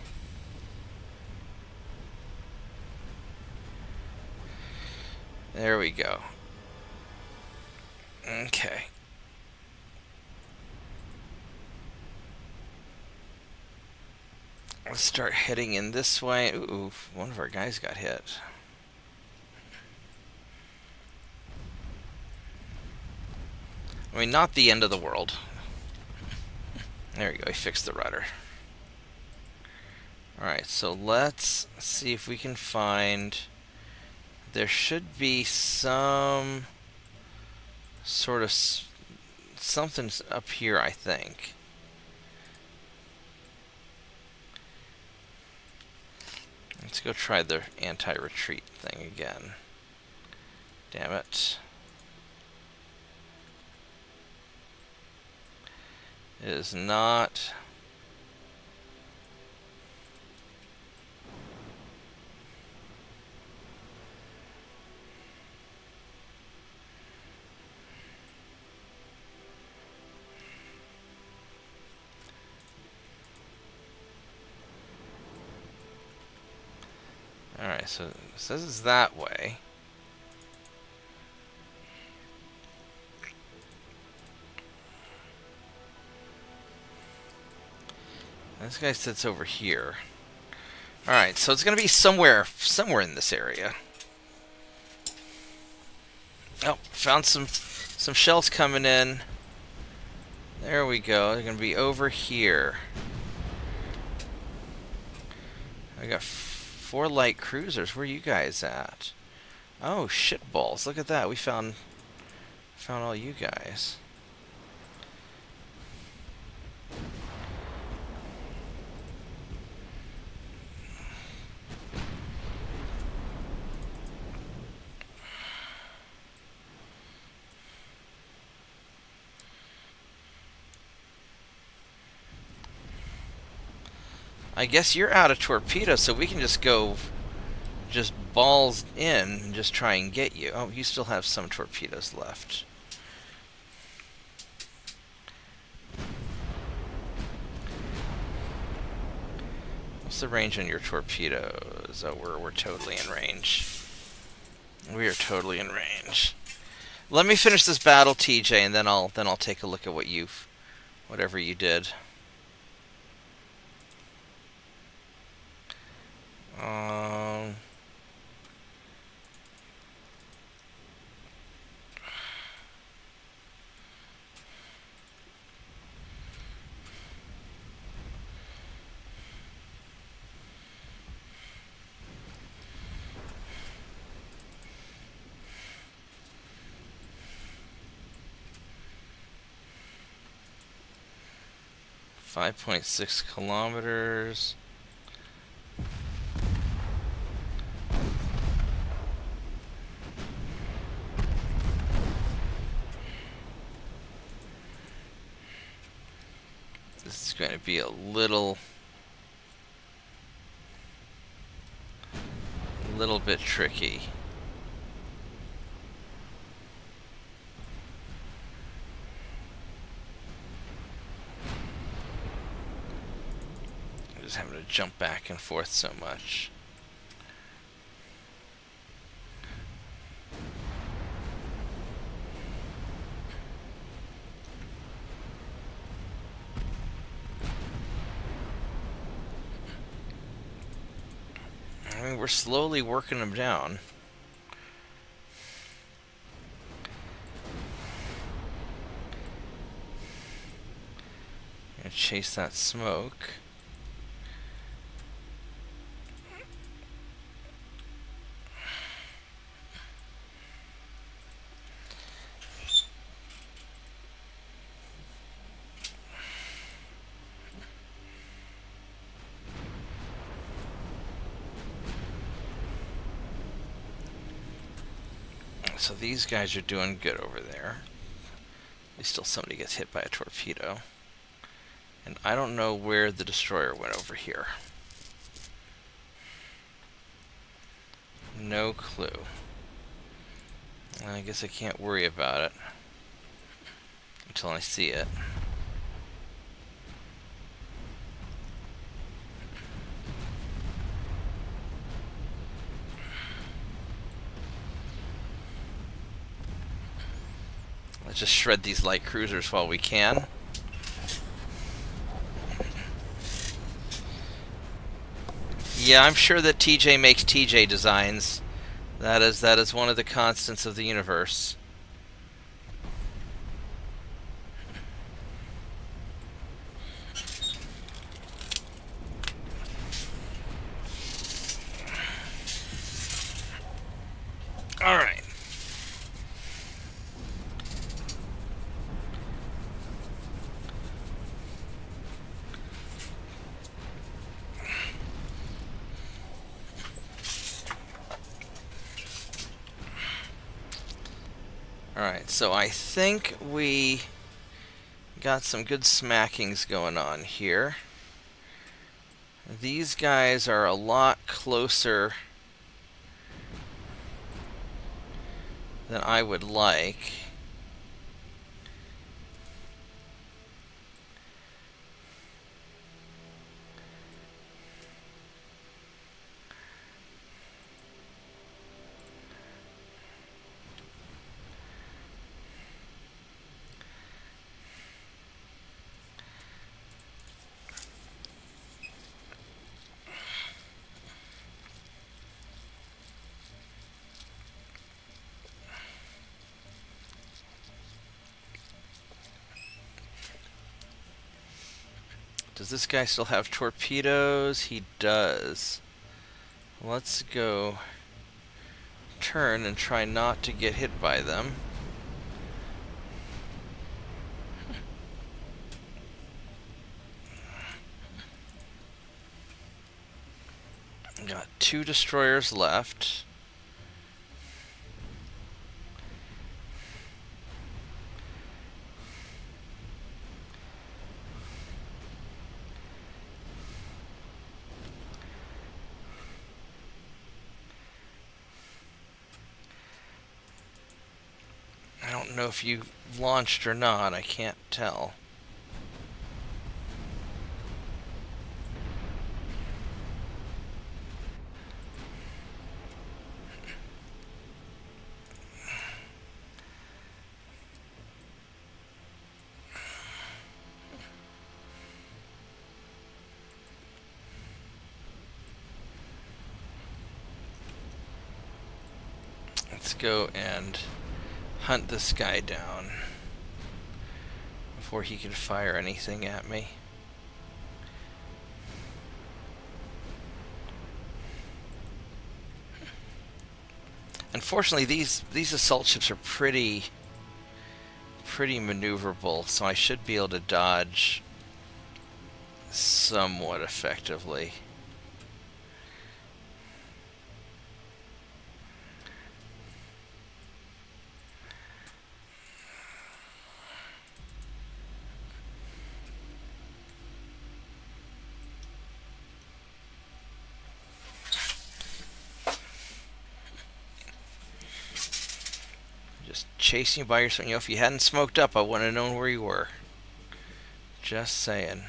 There we go. Okay. Let's start heading in this way. Ooh, one of our guys got hit. I mean, not the end of the world. There we go, he fixed the rudder. Alright, so let's see if we can find... There should be some sort of... something's up here, I think. Let's go try the anti-retreat thing again. Damn it. It is not... Alright, so it says it's that way. This guy sits over here. Alright, so it's going to be somewhere in this area. Oh, found some shells coming in. There we go. They're going to be over here. I got 4 light cruisers. Where are you guys at? Oh, shitballs. Look at that. We found all you guys. I guess you're out of torpedoes, so we can just go just balls in and just try and get you. Oh, you still have some torpedoes left. What's the range on your torpedoes? Oh, we're totally in range. We are totally in range. Let me finish this battle, TJ, and then I'll take a look at whatever you did. 5.6 kilometers. This is going to be a little bit tricky. just having to jump back and forth so much. I mean, we're slowly working them down. Gonna chase that smoke. So these guys are doing good over there. At least till somebody gets hit by a torpedo. And I don't know where the destroyer went over here. No clue. I guess I can't worry about it until I see it. Let's just shred these light cruisers while we can. Yeah, I'm sure that TJ makes TJ designs. That is one of the constants of the universe. All right. Alright, so I think we got some good smackings going on here. These guys are a lot closer than I would like. Does this guy still have torpedoes? He does. Let's go turn and try not to get hit by them. Got 2 destroyers left. I don't know if you launched or not, I can't tell. Let's go and hunt this guy down before he can fire anything at me. Unfortunately, these assault ships are pretty maneuverable, so I should be able to dodge somewhat effectively. Chasing you by yourself. You know, if you hadn't smoked up, I wouldn't have known where you were. Just saying.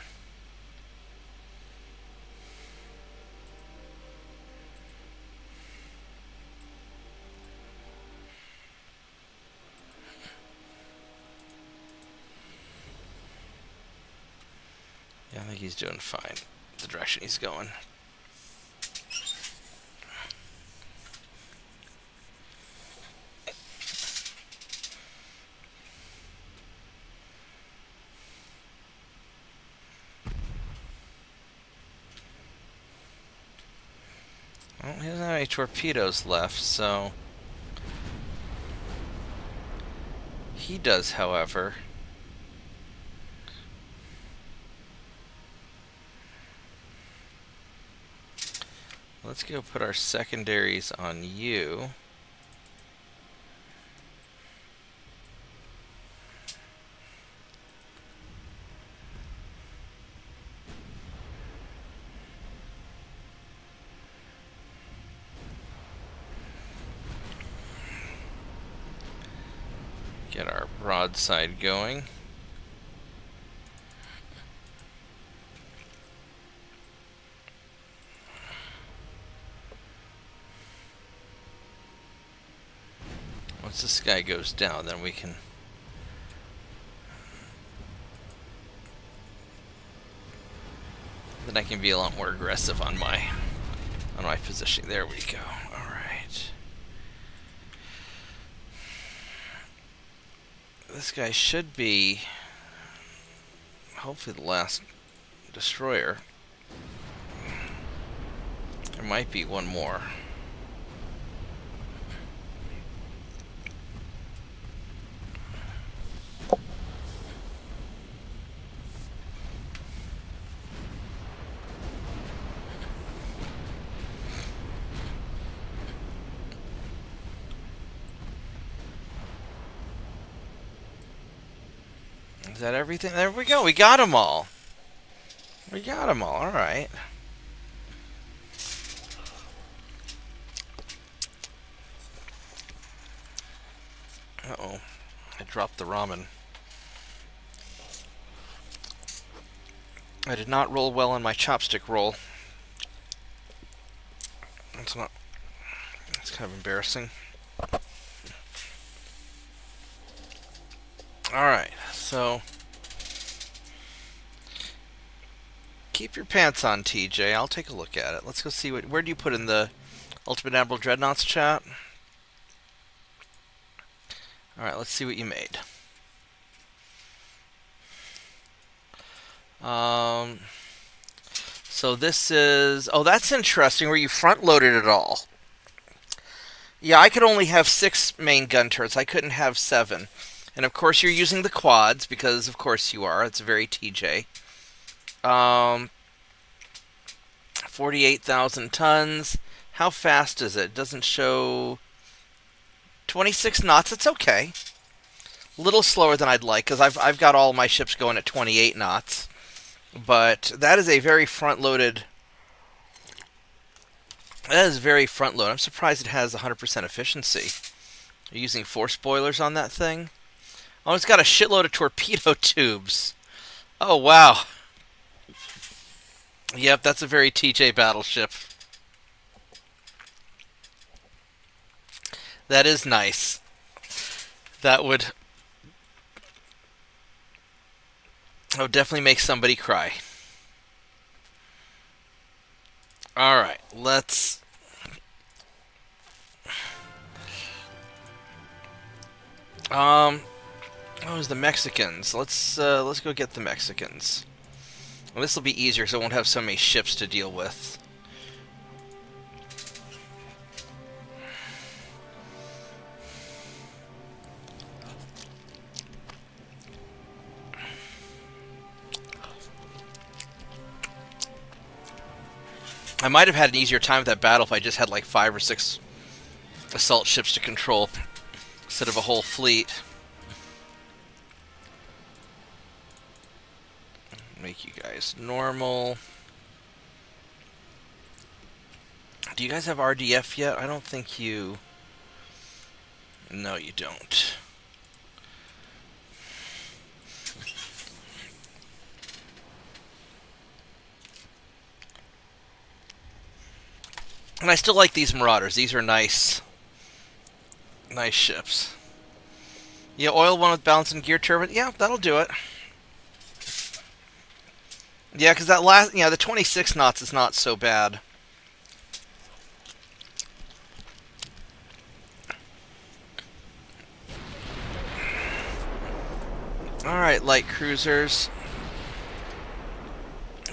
think he's doing fine. The direction he's going. Well, he doesn't have any torpedoes left, so... He does, however. Let's go put our secondaries on you. Get our broadside going. Once this guy goes down, then we can... Then I can be a lot more aggressive on my positioning. There we go. All right. This guy should be hopefully the last destroyer. There might be one more. Is that everything? There we go. We got them all. We got them all. All right. Uh-oh. I dropped the ramen. I did not roll well on my chopstick roll. That's kind of embarrassing. Alright, so keep your pants on, TJ. I'll take a look at it. Let's go see where do you put in the Ultimate Admiral Dreadnoughts chat? Alright, let's see what you made. So this is... Oh, that's interesting, where you front-loaded it all. Yeah, I could only have 6 main gun turrets. I couldn't have 7. And of course you're using the quads, because of course you are. It's very TJ. 48,000 tons. How fast is it? It doesn't show... 26 knots. It's okay. A little slower than I'd like, because I've got all my ships going at 28 knots. But that is a very front-loaded... That is very front-loaded. I'm surprised it has 100% efficiency. You're using 4 spoilers on that thing? Oh, it's got a shitload of torpedo tubes. Oh, wow. Yep, that's a very TJ battleship. That is nice. That would definitely make somebody cry. Alright, let's... Oh, it's the Mexicans. Let's go get the Mexicans. Well, this will be easier because I won't have so many ships to deal with. I might have had an easier time with that battle if I just had like 5 or 6 assault ships to control instead of a whole fleet. Make you guys normal. Do you guys have RDF yet? I don't think you... No, you don't. And I still like these Marauders. These are nice. Nice ships. Yeah, oil one with balance and gear turbine. Yeah, that'll do it. Yeah, because that last, the 26 knots is not so bad. Alright, light cruisers.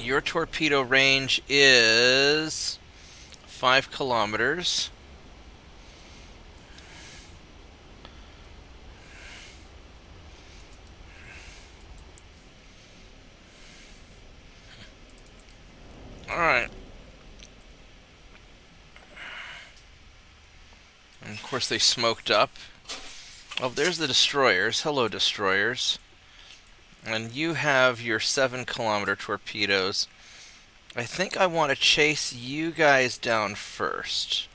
Your torpedo range is 5 kilometers. Alright. And of course they smoked up. Oh, there's the destroyers. Hello, destroyers. And you have your 7-kilometer torpedoes. I think I want to chase you guys down first.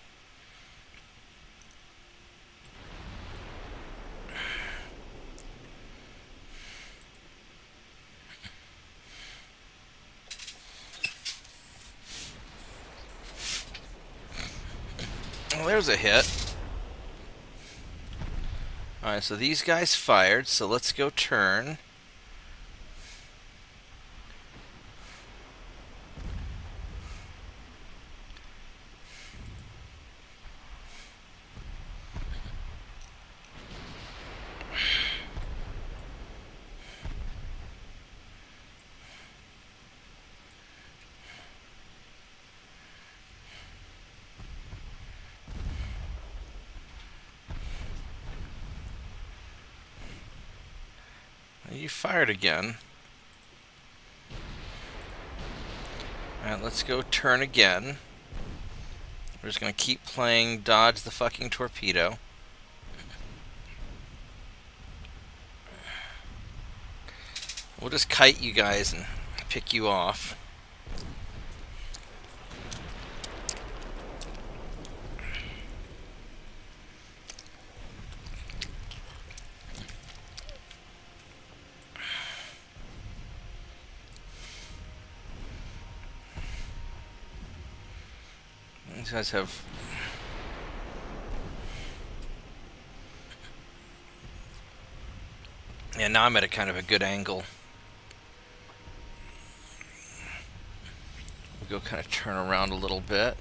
Well, there's a hit. Alright, so these guys fired, so let's go turn. You fired again. Alright, let's go turn again. We're just going to keep playing dodge the fucking torpedo. We'll just kite you guys and pick you off. These guys have... Yeah, now I'm at a kind of a good angle. We'll go kind of turn around a little bit.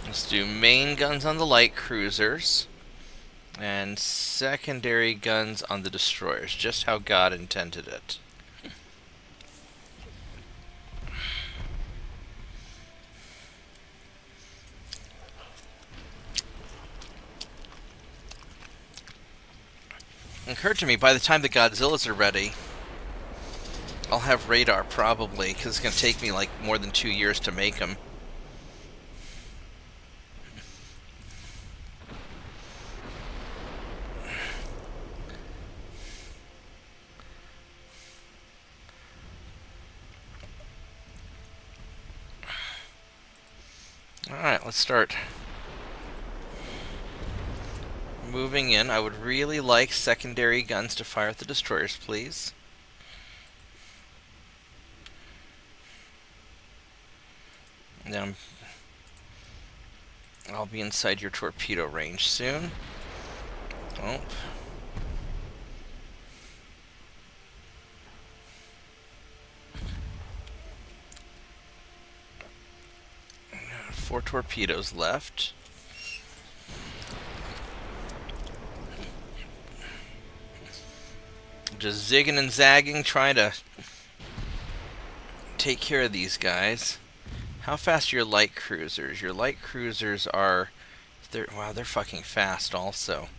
Let's do main guns on the light cruisers and secondary guns on the destroyers, just how God intended it. It occurred to me, by the time the Godzillas are ready, I'll have radar probably, because it's going to take me like more than 2 years to make them. Alright, let's start moving in. I would really like secondary guns to fire at the destroyers, please. Now I'll be inside your torpedo range soon. Oh. 4 torpedoes left. Just zigging and zagging, trying to take care of these guys. How fast are your light cruisers? Your light cruisers are... wow, they're fucking fast also.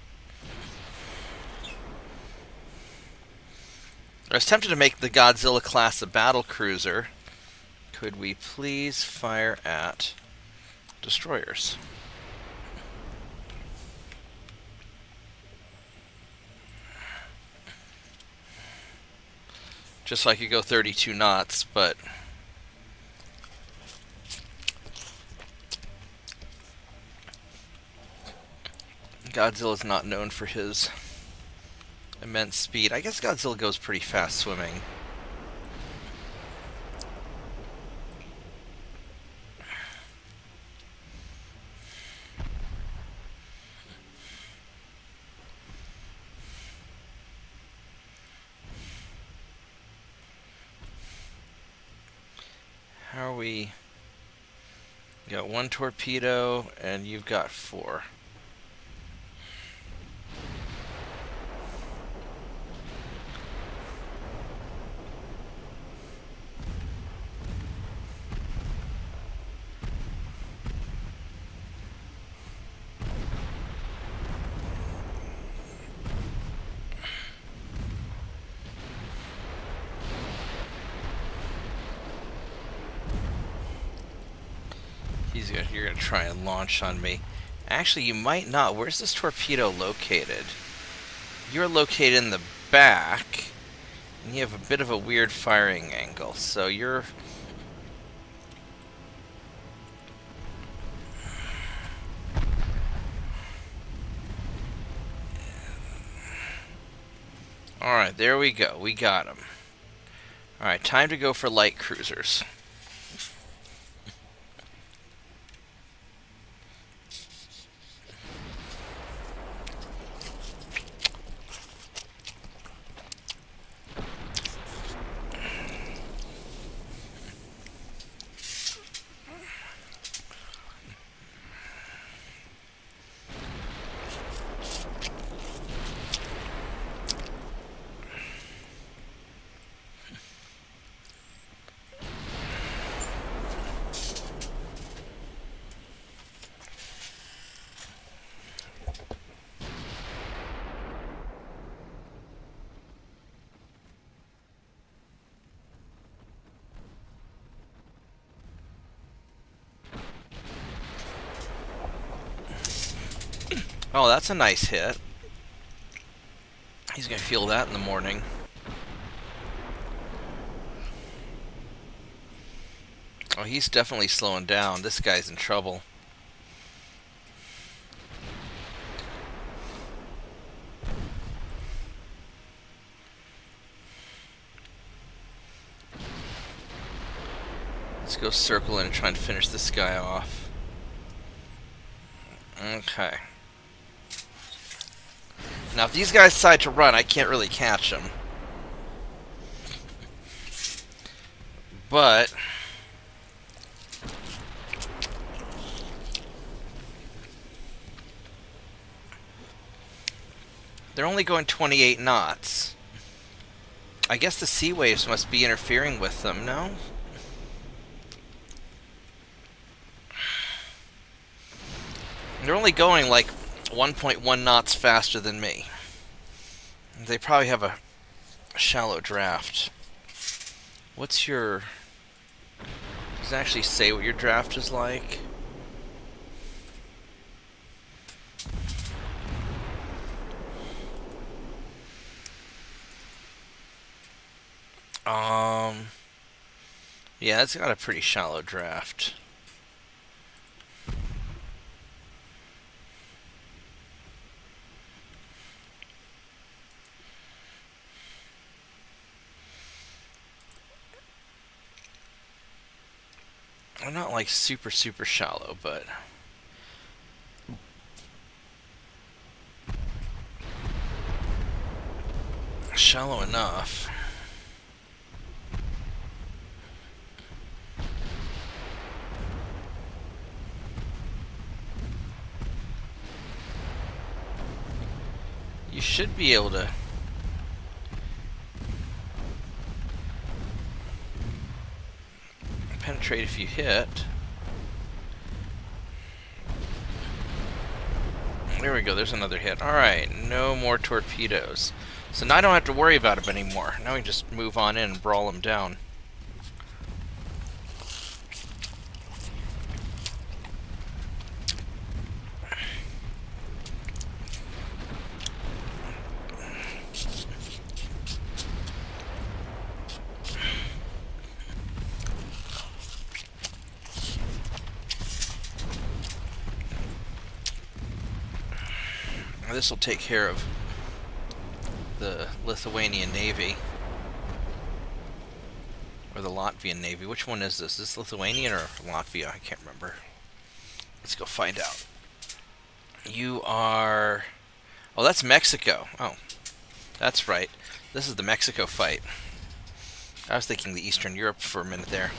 I was tempted to make the Godzilla class a battle cruiser. Could we please fire at destroyers? Just so I could go 32 knots, but... Godzilla's not known for his immense speed. I guess Godzilla goes pretty fast swimming. we? You got 1 torpedo, and you've got 4. You're gonna try and launch on me. Actually, you might not. Where's this torpedo located? You're located in the back, and you have a bit of a weird firing angle. So you're... Alright, there we go. We got him. Alright, time to go for light cruisers. Oh, that's a nice hit. He's gonna feel that in the morning. Oh, he's definitely slowing down. This guy's in trouble. Let's go circle in and try and finish this guy off. Okay. Now, if these guys decide to run, I can't really catch them. But... they're only going 28 knots. I guess the sea waves must be interfering with them, no? They're only going like 1.1 knots faster than me. They probably have a shallow draft. What's your... does it actually say what your draft is like? Yeah, it's got a pretty shallow draft. I'm not like super shallow, but shallow enough. You should be able to penetrate if you hit. There we go, there's another hit. Alright, no more torpedoes. So now I don't have to worry about them anymore. Now we can just move on in and brawl them down. This will take care of the Lithuanian Navy. Or the Latvian Navy. Which one is this? Is this Lithuanian or Latvia? I can't remember. Let's go find out. You are... oh, that's Mexico. Oh, that's right. This is the Mexico fight. I was thinking the Eastern Europe for a minute there.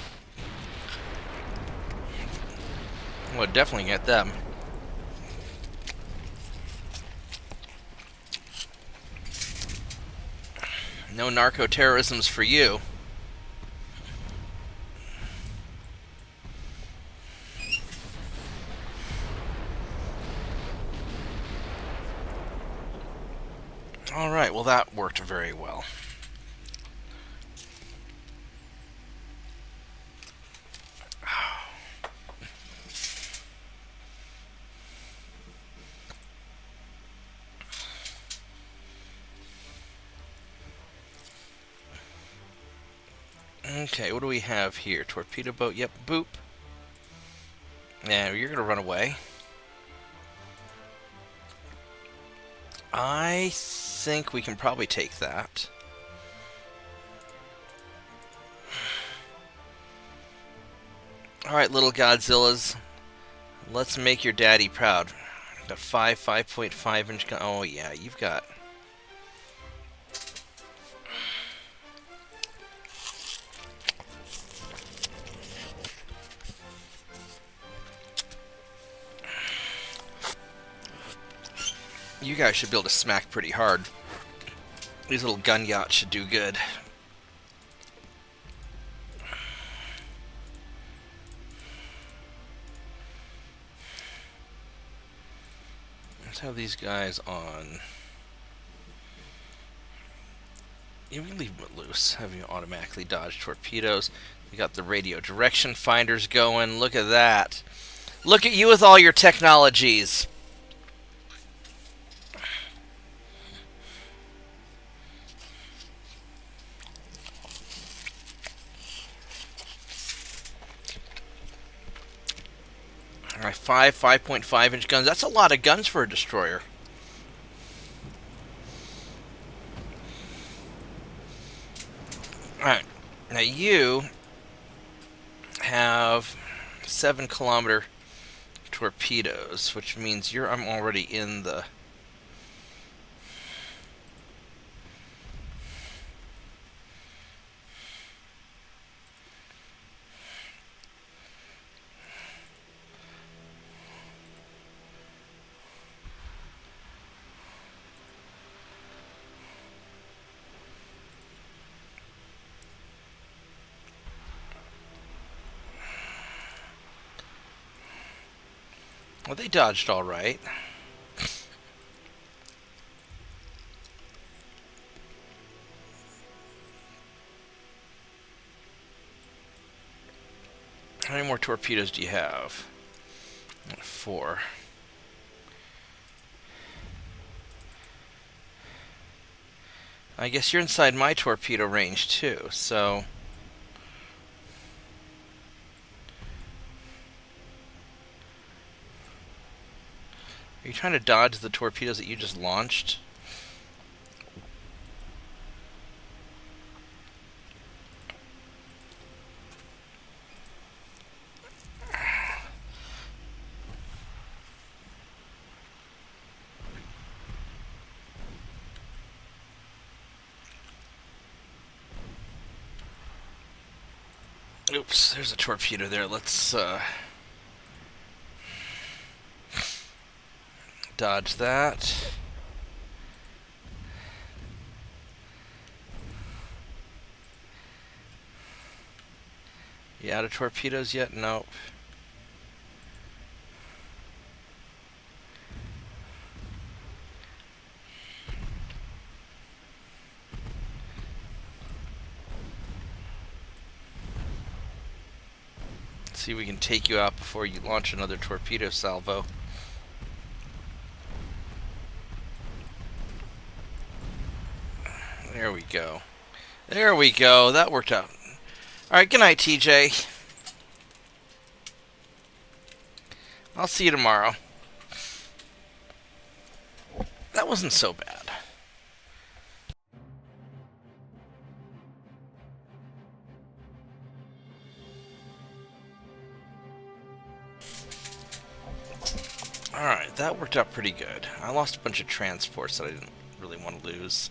We'll definitely get them. No narco-terrorism's for you. Alright, well that worked very well. Okay, what do we have here? Torpedo boat, yep, boop. And you're gonna run away. I think we can probably take that. Alright, little Godzillas. Let's make your daddy proud. Got 5.5 inch gun. Oh yeah, you've got... You guys should be able to smack pretty hard. These little gun yachts should do good. Let's have these guys on. You can leave them loose. Have you automatically dodge torpedoes. We got the radio direction finders going. Look at that. Look at you with all your technologies. Alright, 5.5 inch guns. That's a lot of guns for a destroyer. Alright, now you have 7-kilometer torpedoes, which means I'm already in the... Well, they dodged all right. How many more torpedoes do you have? 4. I guess you're inside my torpedo range too, so... Are you trying to dodge the torpedoes that you just launched? Oops, there's a torpedo there. Let's dodge that. You out of torpedoes yet? Nope. See if we can take you out before you launch another torpedo salvo. There we go. There we go. That worked out. Alright, good night, TJ. I'll see you tomorrow. That wasn't so bad. Alright, that worked out pretty good. I lost a bunch of transports that I didn't really want to lose.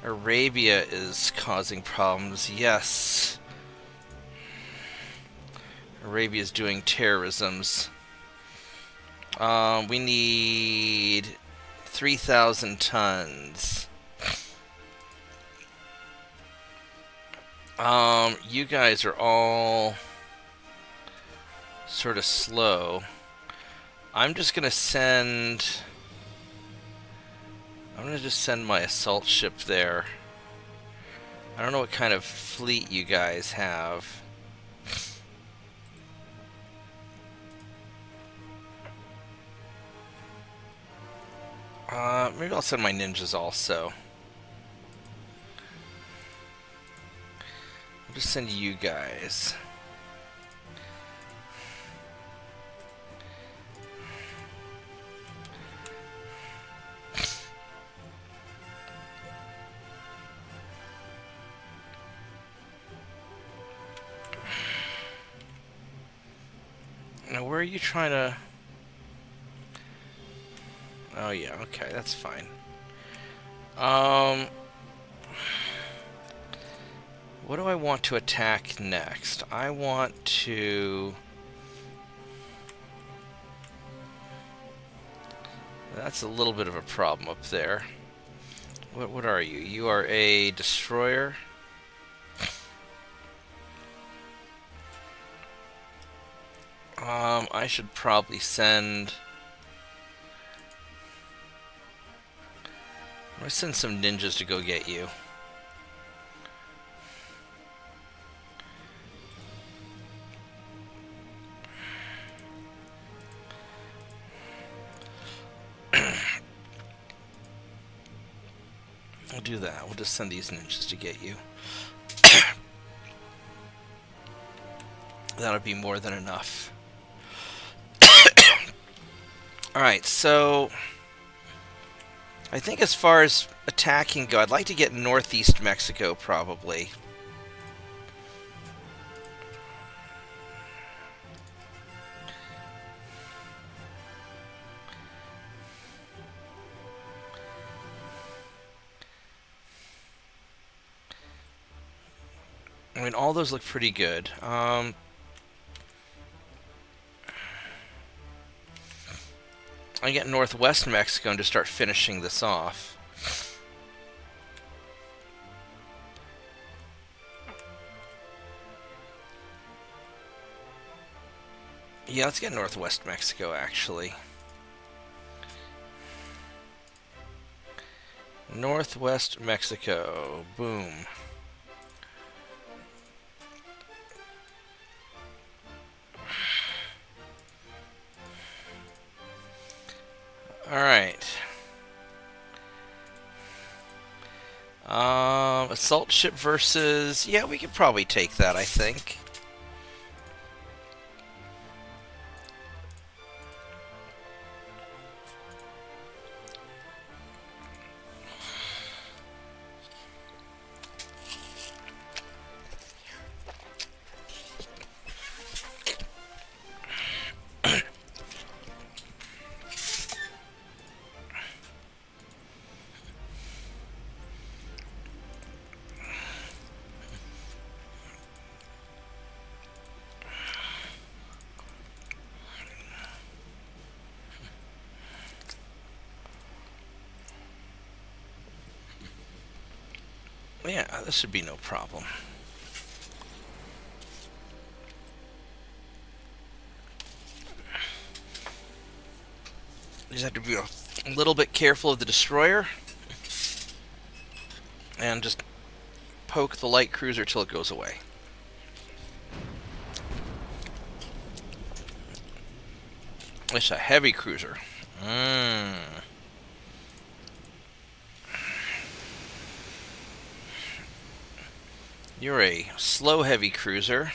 Arabia is causing problems, yes. Arabia's doing terrorisms. We need 3,000 tons. You guys are all sort of slow. I'm just gonna send my assault ship there. I don't know what kind of fleet you guys have. Maybe I'll send my ninjas also. I'll just send you guys. Now, where are you trying to... Oh, yeah, okay, that's fine. What do I want to attack next? I want to... That's a little bit of a problem up there. What are you? You are a destroyer? I should probably send... I'm gonna send some ninjas to go get you. We'll do that. We'll just send these ninjas to get you. That'll be more than enough. Alright, so... I think as far as attacking go, I'd like to get northeast Mexico, probably. I mean, all those look pretty good. I get northwest Mexico and just start finishing this off. Yeah, let's get northwest Mexico, actually. Northwest Mexico. Boom. Alright. Assault ship versus... Yeah, we could probably take that, I think. Yeah, this should be no problem. You just have to be a little bit careful of the destroyer. And just poke the light cruiser till it goes away. It's a heavy cruiser. You're a slow heavy cruiser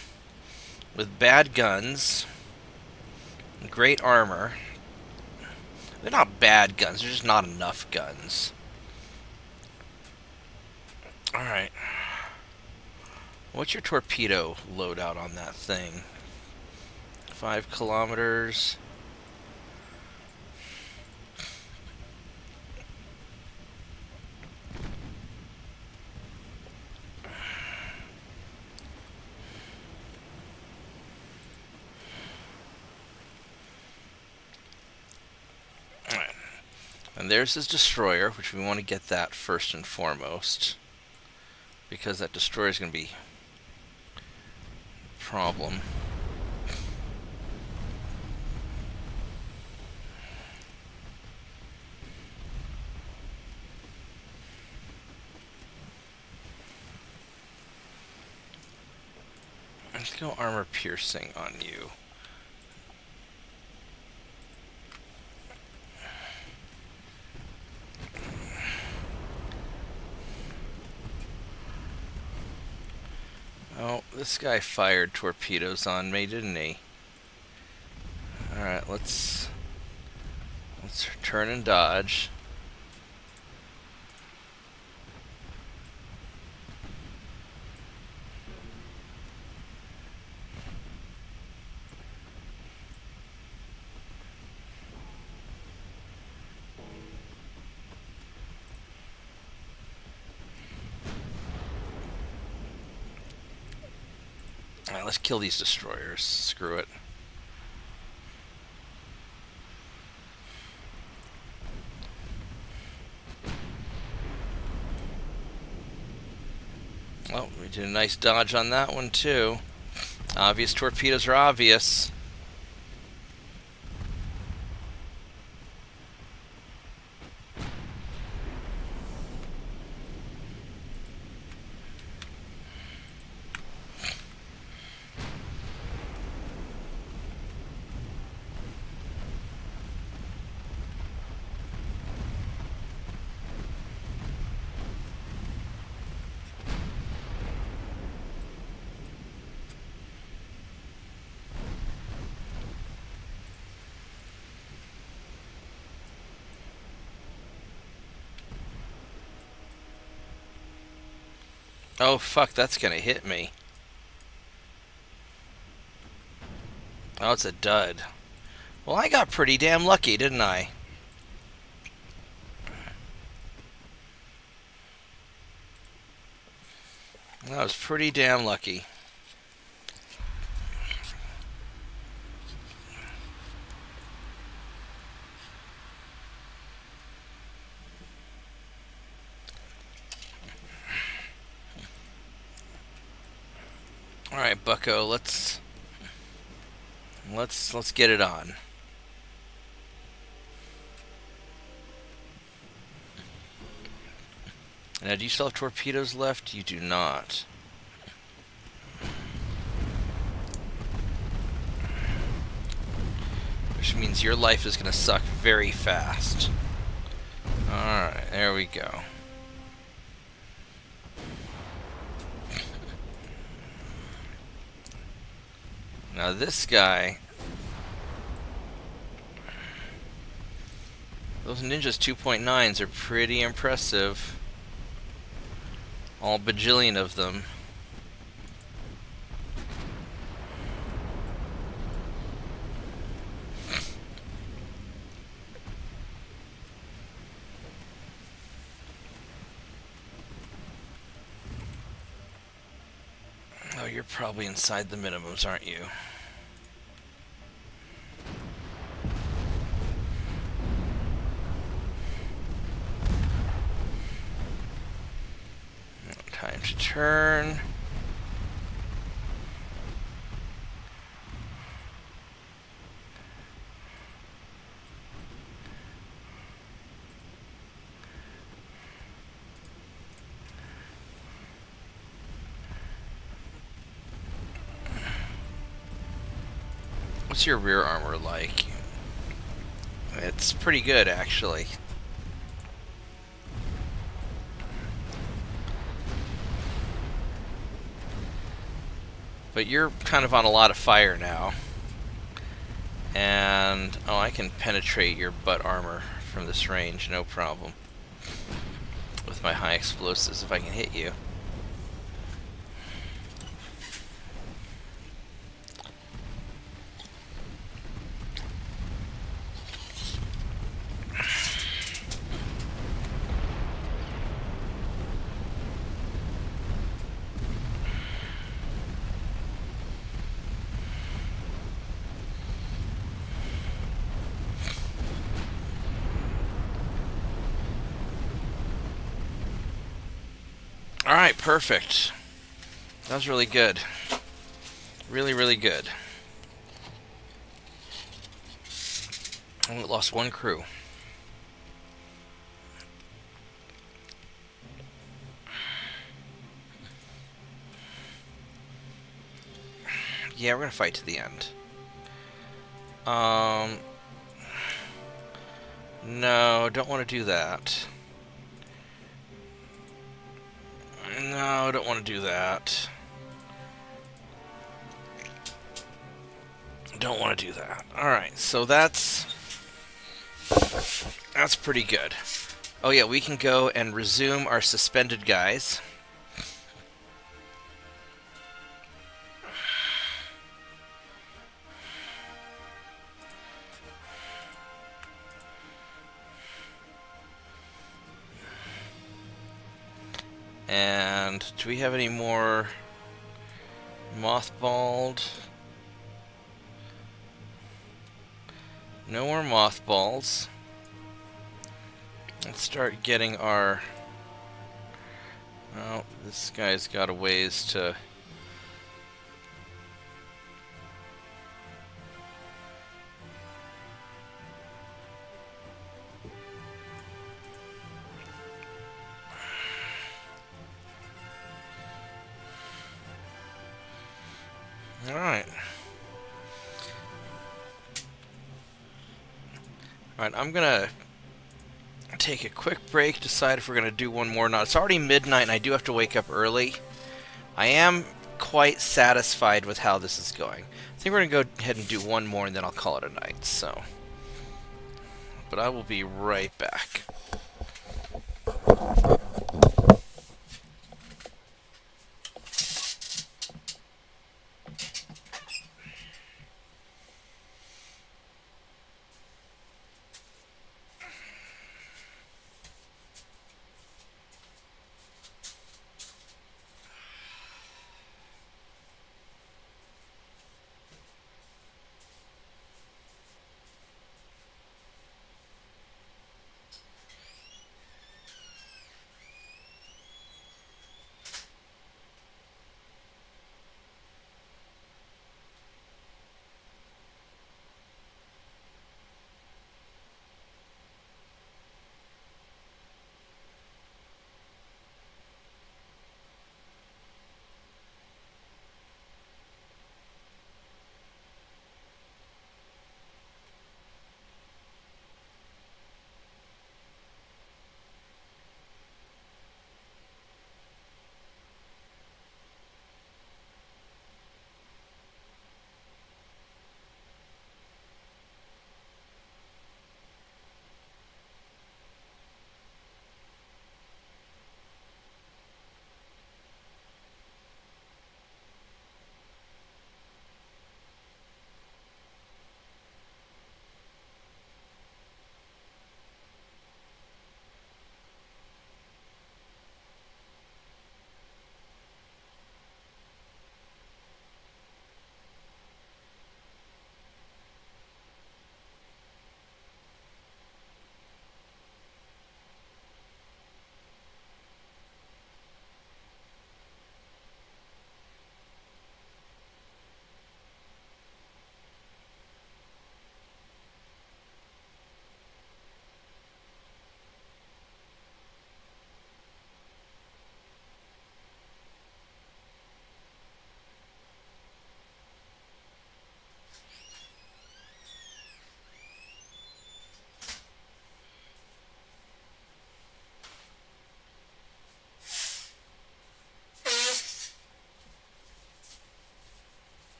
with bad guns, great armor. They're not bad guns, they're just not enough guns. Alright. What's your torpedo loadout on that thing? 5 kilometers. And there's his destroyer, which we want to get that first and foremost, because that destroyer is going to be a problem. Let's go armor piercing on you. Oh, this guy fired torpedoes on me, didn't he? Alright, let's turn and dodge. Alright, let's kill these destroyers. Screw it. Oh, we did a nice dodge on that one too. Obvious torpedoes are obvious. Oh fuck, that's gonna hit me. Oh, it's a dud. Well, I got pretty damn lucky, didn't I? I was pretty damn lucky. All right, Bucko, let's get it on. Now, do you still have torpedoes left? You do not. Which means your life is going to suck very fast. Alright, there we go. Now this guy... Those Ninjas 2.9s are pretty impressive. All bajillion of them. Oh, you're probably inside the minimums, aren't you? Time to turn. What's your rear armor like? It's pretty good, actually. But you're kind of on a lot of fire now. And, oh, I can penetrate your butt armor from this range, no problem. With my high explosives, if I can hit you. Alright, perfect. That was really good. Really, really good. Only lost one crew. Yeah, we're gonna fight to the end. No, don't want to do that. No, don't want to do that. Don't want to do that. Alright, so that's pretty good. Oh yeah, we can go and resume our suspended guys. And do we have any more mothballed? No more mothballs. Let's start getting our... Oh, this guy's got a ways to... Alright. Alright, I'm gonna take a quick break, decide if we're gonna do one more or not. It's already midnight and I do have to wake up early. I am quite satisfied with how this is going. I think we're gonna go ahead and do one more and then I'll call it a night, so. But I will be right back.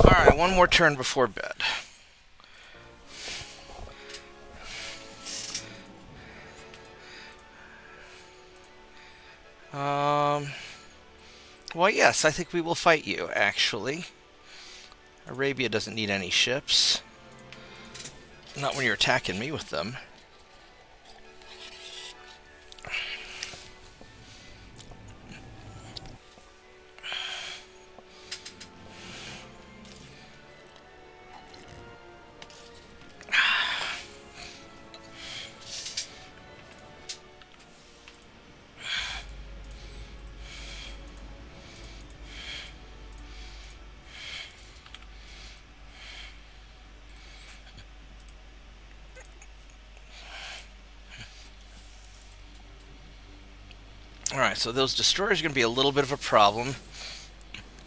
Alright, one more turn before bed. Well, yes, I think we will fight you, actually. Arabia doesn't need any ships. Not when you're attacking me with them. Alright, so those destroyers are going to be a little bit of a problem,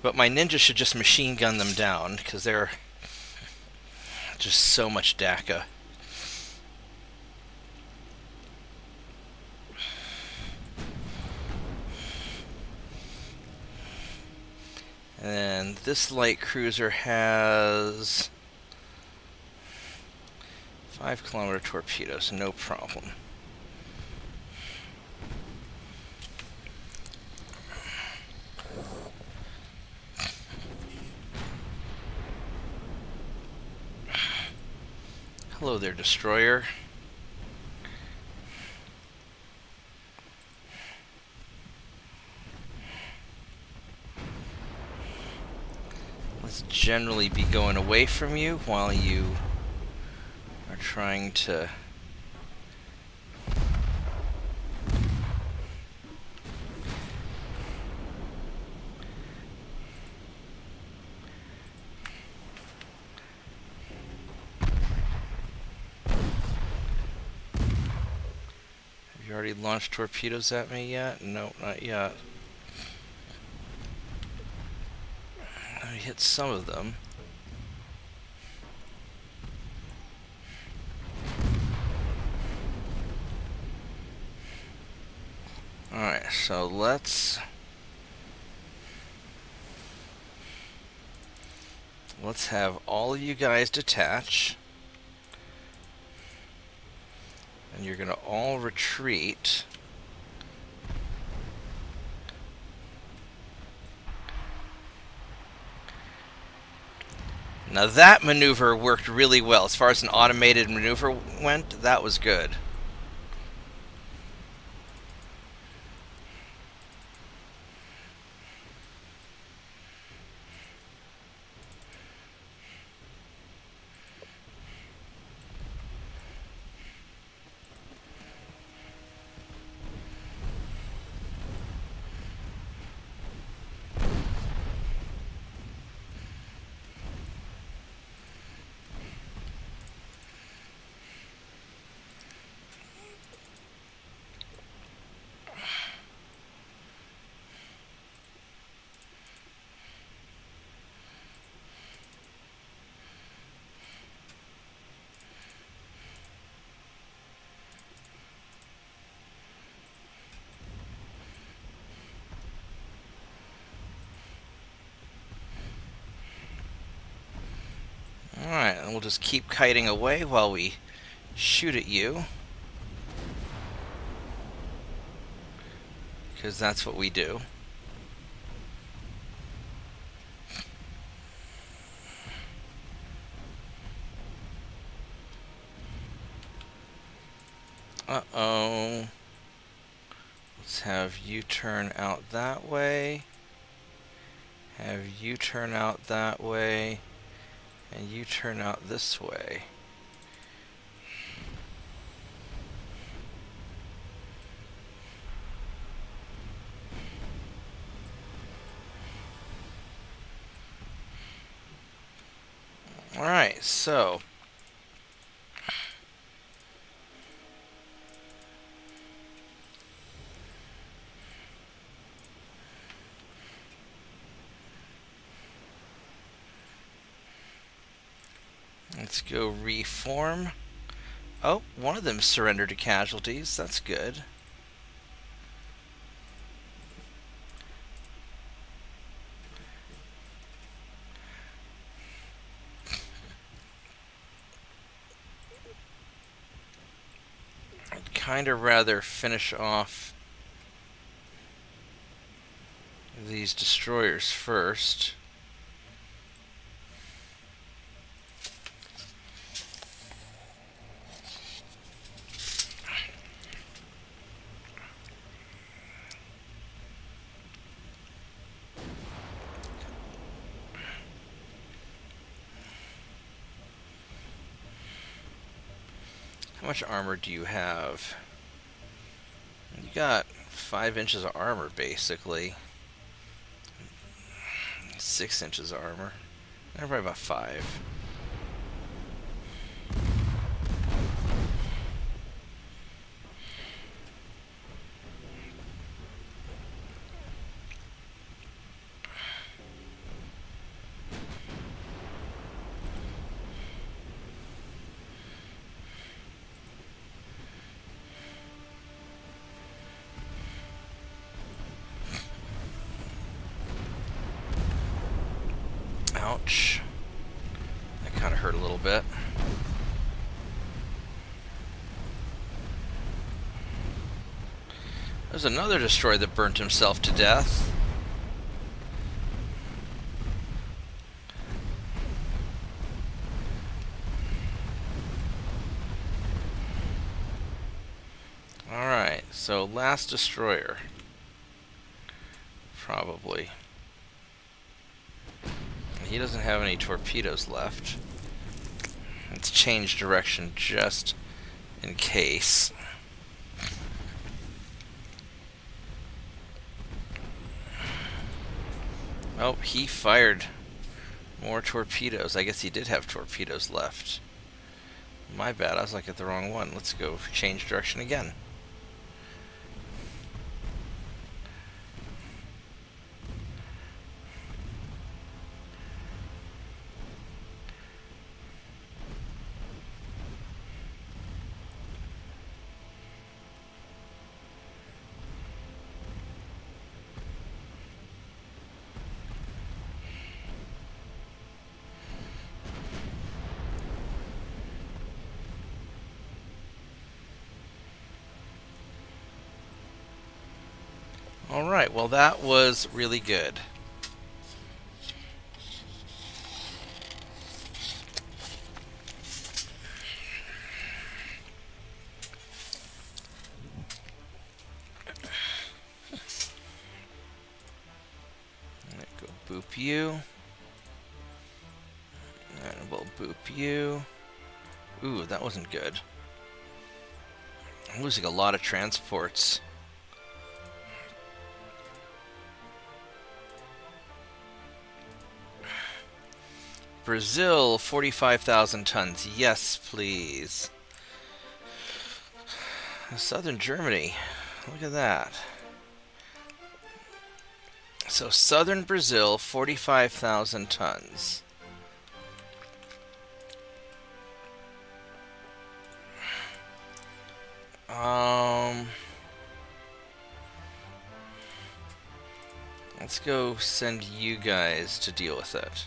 but my ninjas should just machine gun them down, because they're just so much DACA. And this light cruiser has 5-kilometer torpedoes, no problem. Hello there, destroyer. Let's generally be going away from you while you are trying to Have you already launched torpedoes at me yet? No, not yet. I hit some of them. Alright, so let's have all of you guys detach. And you're going to all retreat. Now that maneuver worked really well. As far as an automated maneuver went, that was good. Alright, and we'll just keep kiting away while we shoot at you. Because that's what we do. Uh-oh. Let's have you turn out that way. Have you turn out that way. And you turn out this way. Alright, so let's go reform. Oh, one of them surrendered to casualties. That's good. I'd kind of rather finish off these destroyers first. How much armor do you have? You got 5 inches of armor, basically. 6 inches of armor. Probably about 5. Ouch. That kind of hurt a little bit. There's another destroyer that burnt himself to death. Alright, so last destroyer. Probably. He doesn't have any torpedoes left. Let's change direction just in case. Oh, he fired more torpedoes. I guess he did have torpedoes left. My bad, I was looking at the wrong one. Let's go change direction again. Alright, well that was really good. Go boop you. And we'll boop you. Ooh, that wasn't good. I'm losing a lot of transports. Brazil, 45,000 tons. Yes, please. Southern Germany. Look at that. So, southern Brazil, 45,000 tons. Let's go send you guys to deal with it.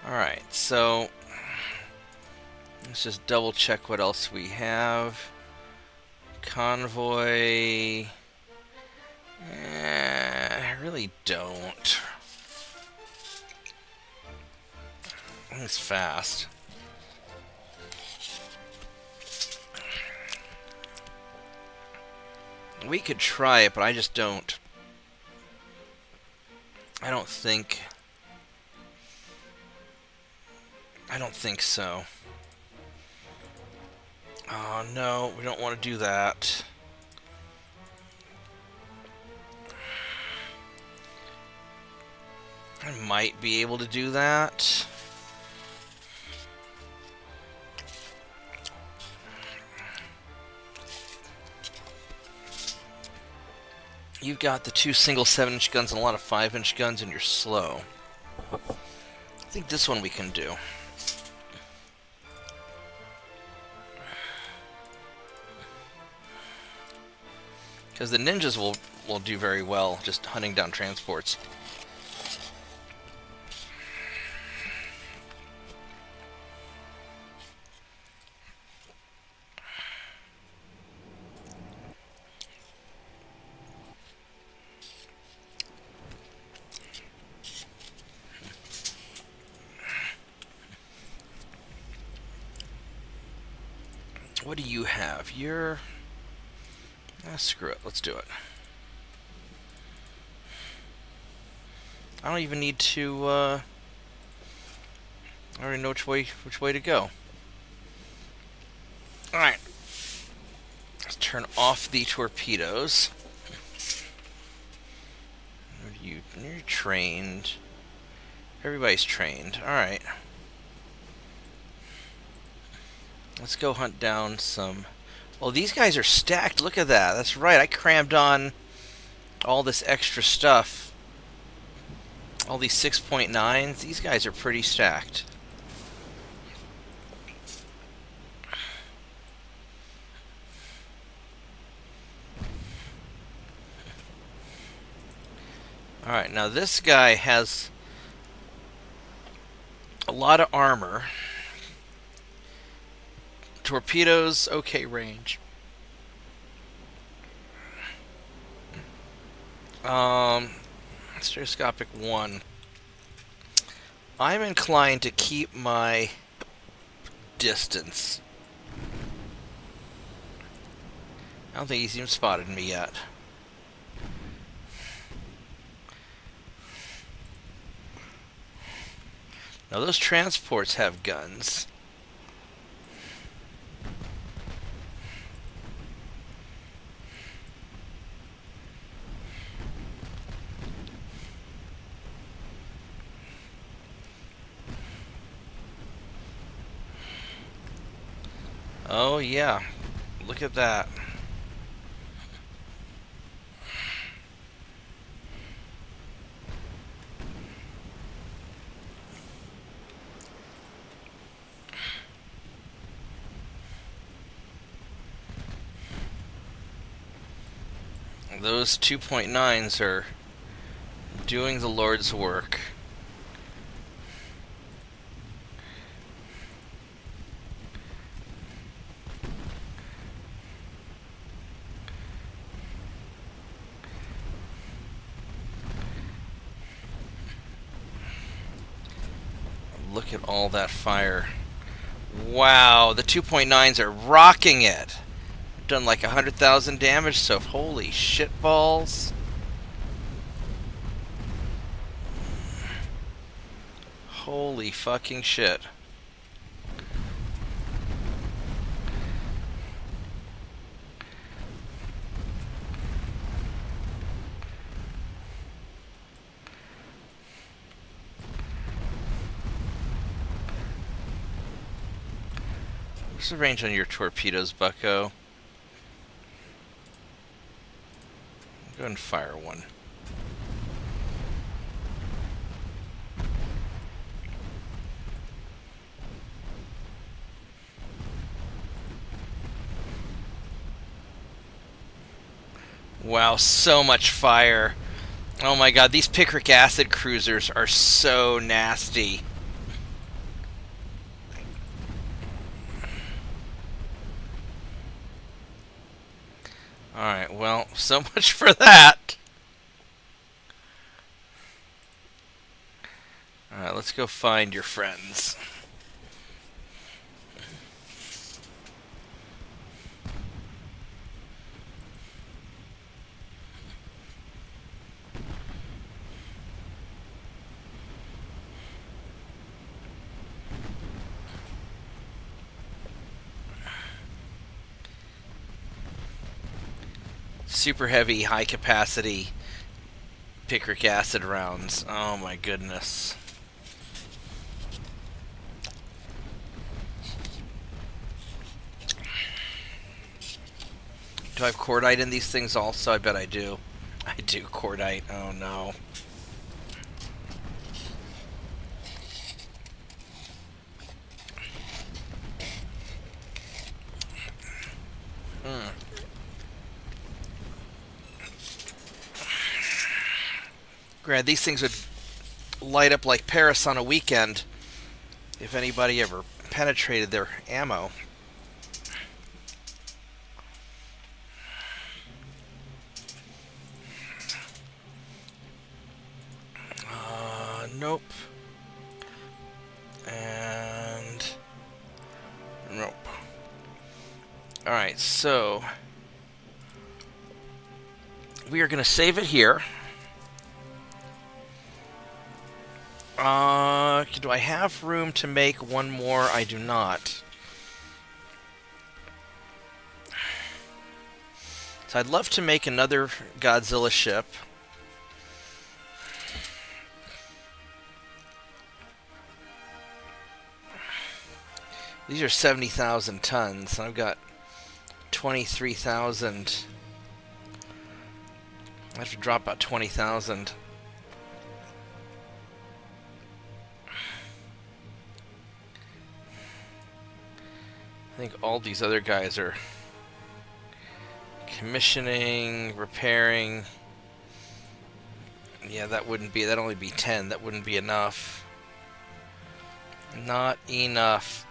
Alright, so let's just double check what else we have. Convoy. I really don't. It's fast. We could try it, but I just don't. I don't think so. Oh no, we don't want to do that. I might be able to do that. You've got the 2 single 7-inch guns and a lot of 5-inch guns, and you're slow. I think this one we can do. Because the ninjas will do very well just hunting down transports. What do you have? You're... screw it. Let's do it. I don't even need to, I already know which way to go. Alright. Let's turn off the torpedoes. You're trained. Everybody's trained. Alright. Let's go hunt down some... Well, these guys are stacked. Look at that. That's right. I crammed on all this extra stuff. All these 6.9s. These guys are pretty stacked. Alright, now this guy has a lot of armor. Torpedoes, okay range. Stereoscopic 1. I'm inclined to keep my distance. I don't think he's even spotted me yet. Now those transports have guns. Oh yeah, look at that. Those 2.9s are doing the Lord's work. Look at all that fire. Wow, the 2.9s are rocking it. Done like 100,000 damage, so holy shit balls. Holy fucking shit. What's the range on your torpedoes, bucko? Go ahead and fire one. Wow, so much fire. Oh my god, these picric acid cruisers are so nasty. Alright, well, so much for that. Alright, let's go find your friends. Super heavy, high capacity picric acid rounds. Oh my goodness. Do I have cordite in these things also? I bet I do. I do, cordite. Oh no. Granted, these things would light up like Paris on a weekend if anybody ever penetrated their ammo. Nope. And nope. Alright, so we are going to save it here. Do I have room to make one more? I do not. So I'd love to make another Godzilla ship. These are 70,000 tons. I've got 23,000. I have to drop about 20,000. I think all these other guys are commissioning, repairing. Yeah, that wouldn't be. That'd only be 10. That wouldn't be enough. Not enough.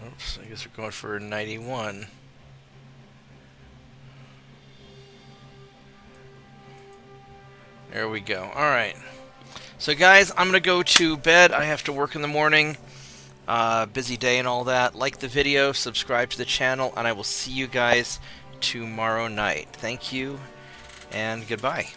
Oops, I guess we're going for 91. There we go. Alright. So guys, I'm going to go to bed. I have to work in the morning. Busy day and all that. Like the video, subscribe to the channel, and I will see you guys tomorrow night. Thank you, and goodbye.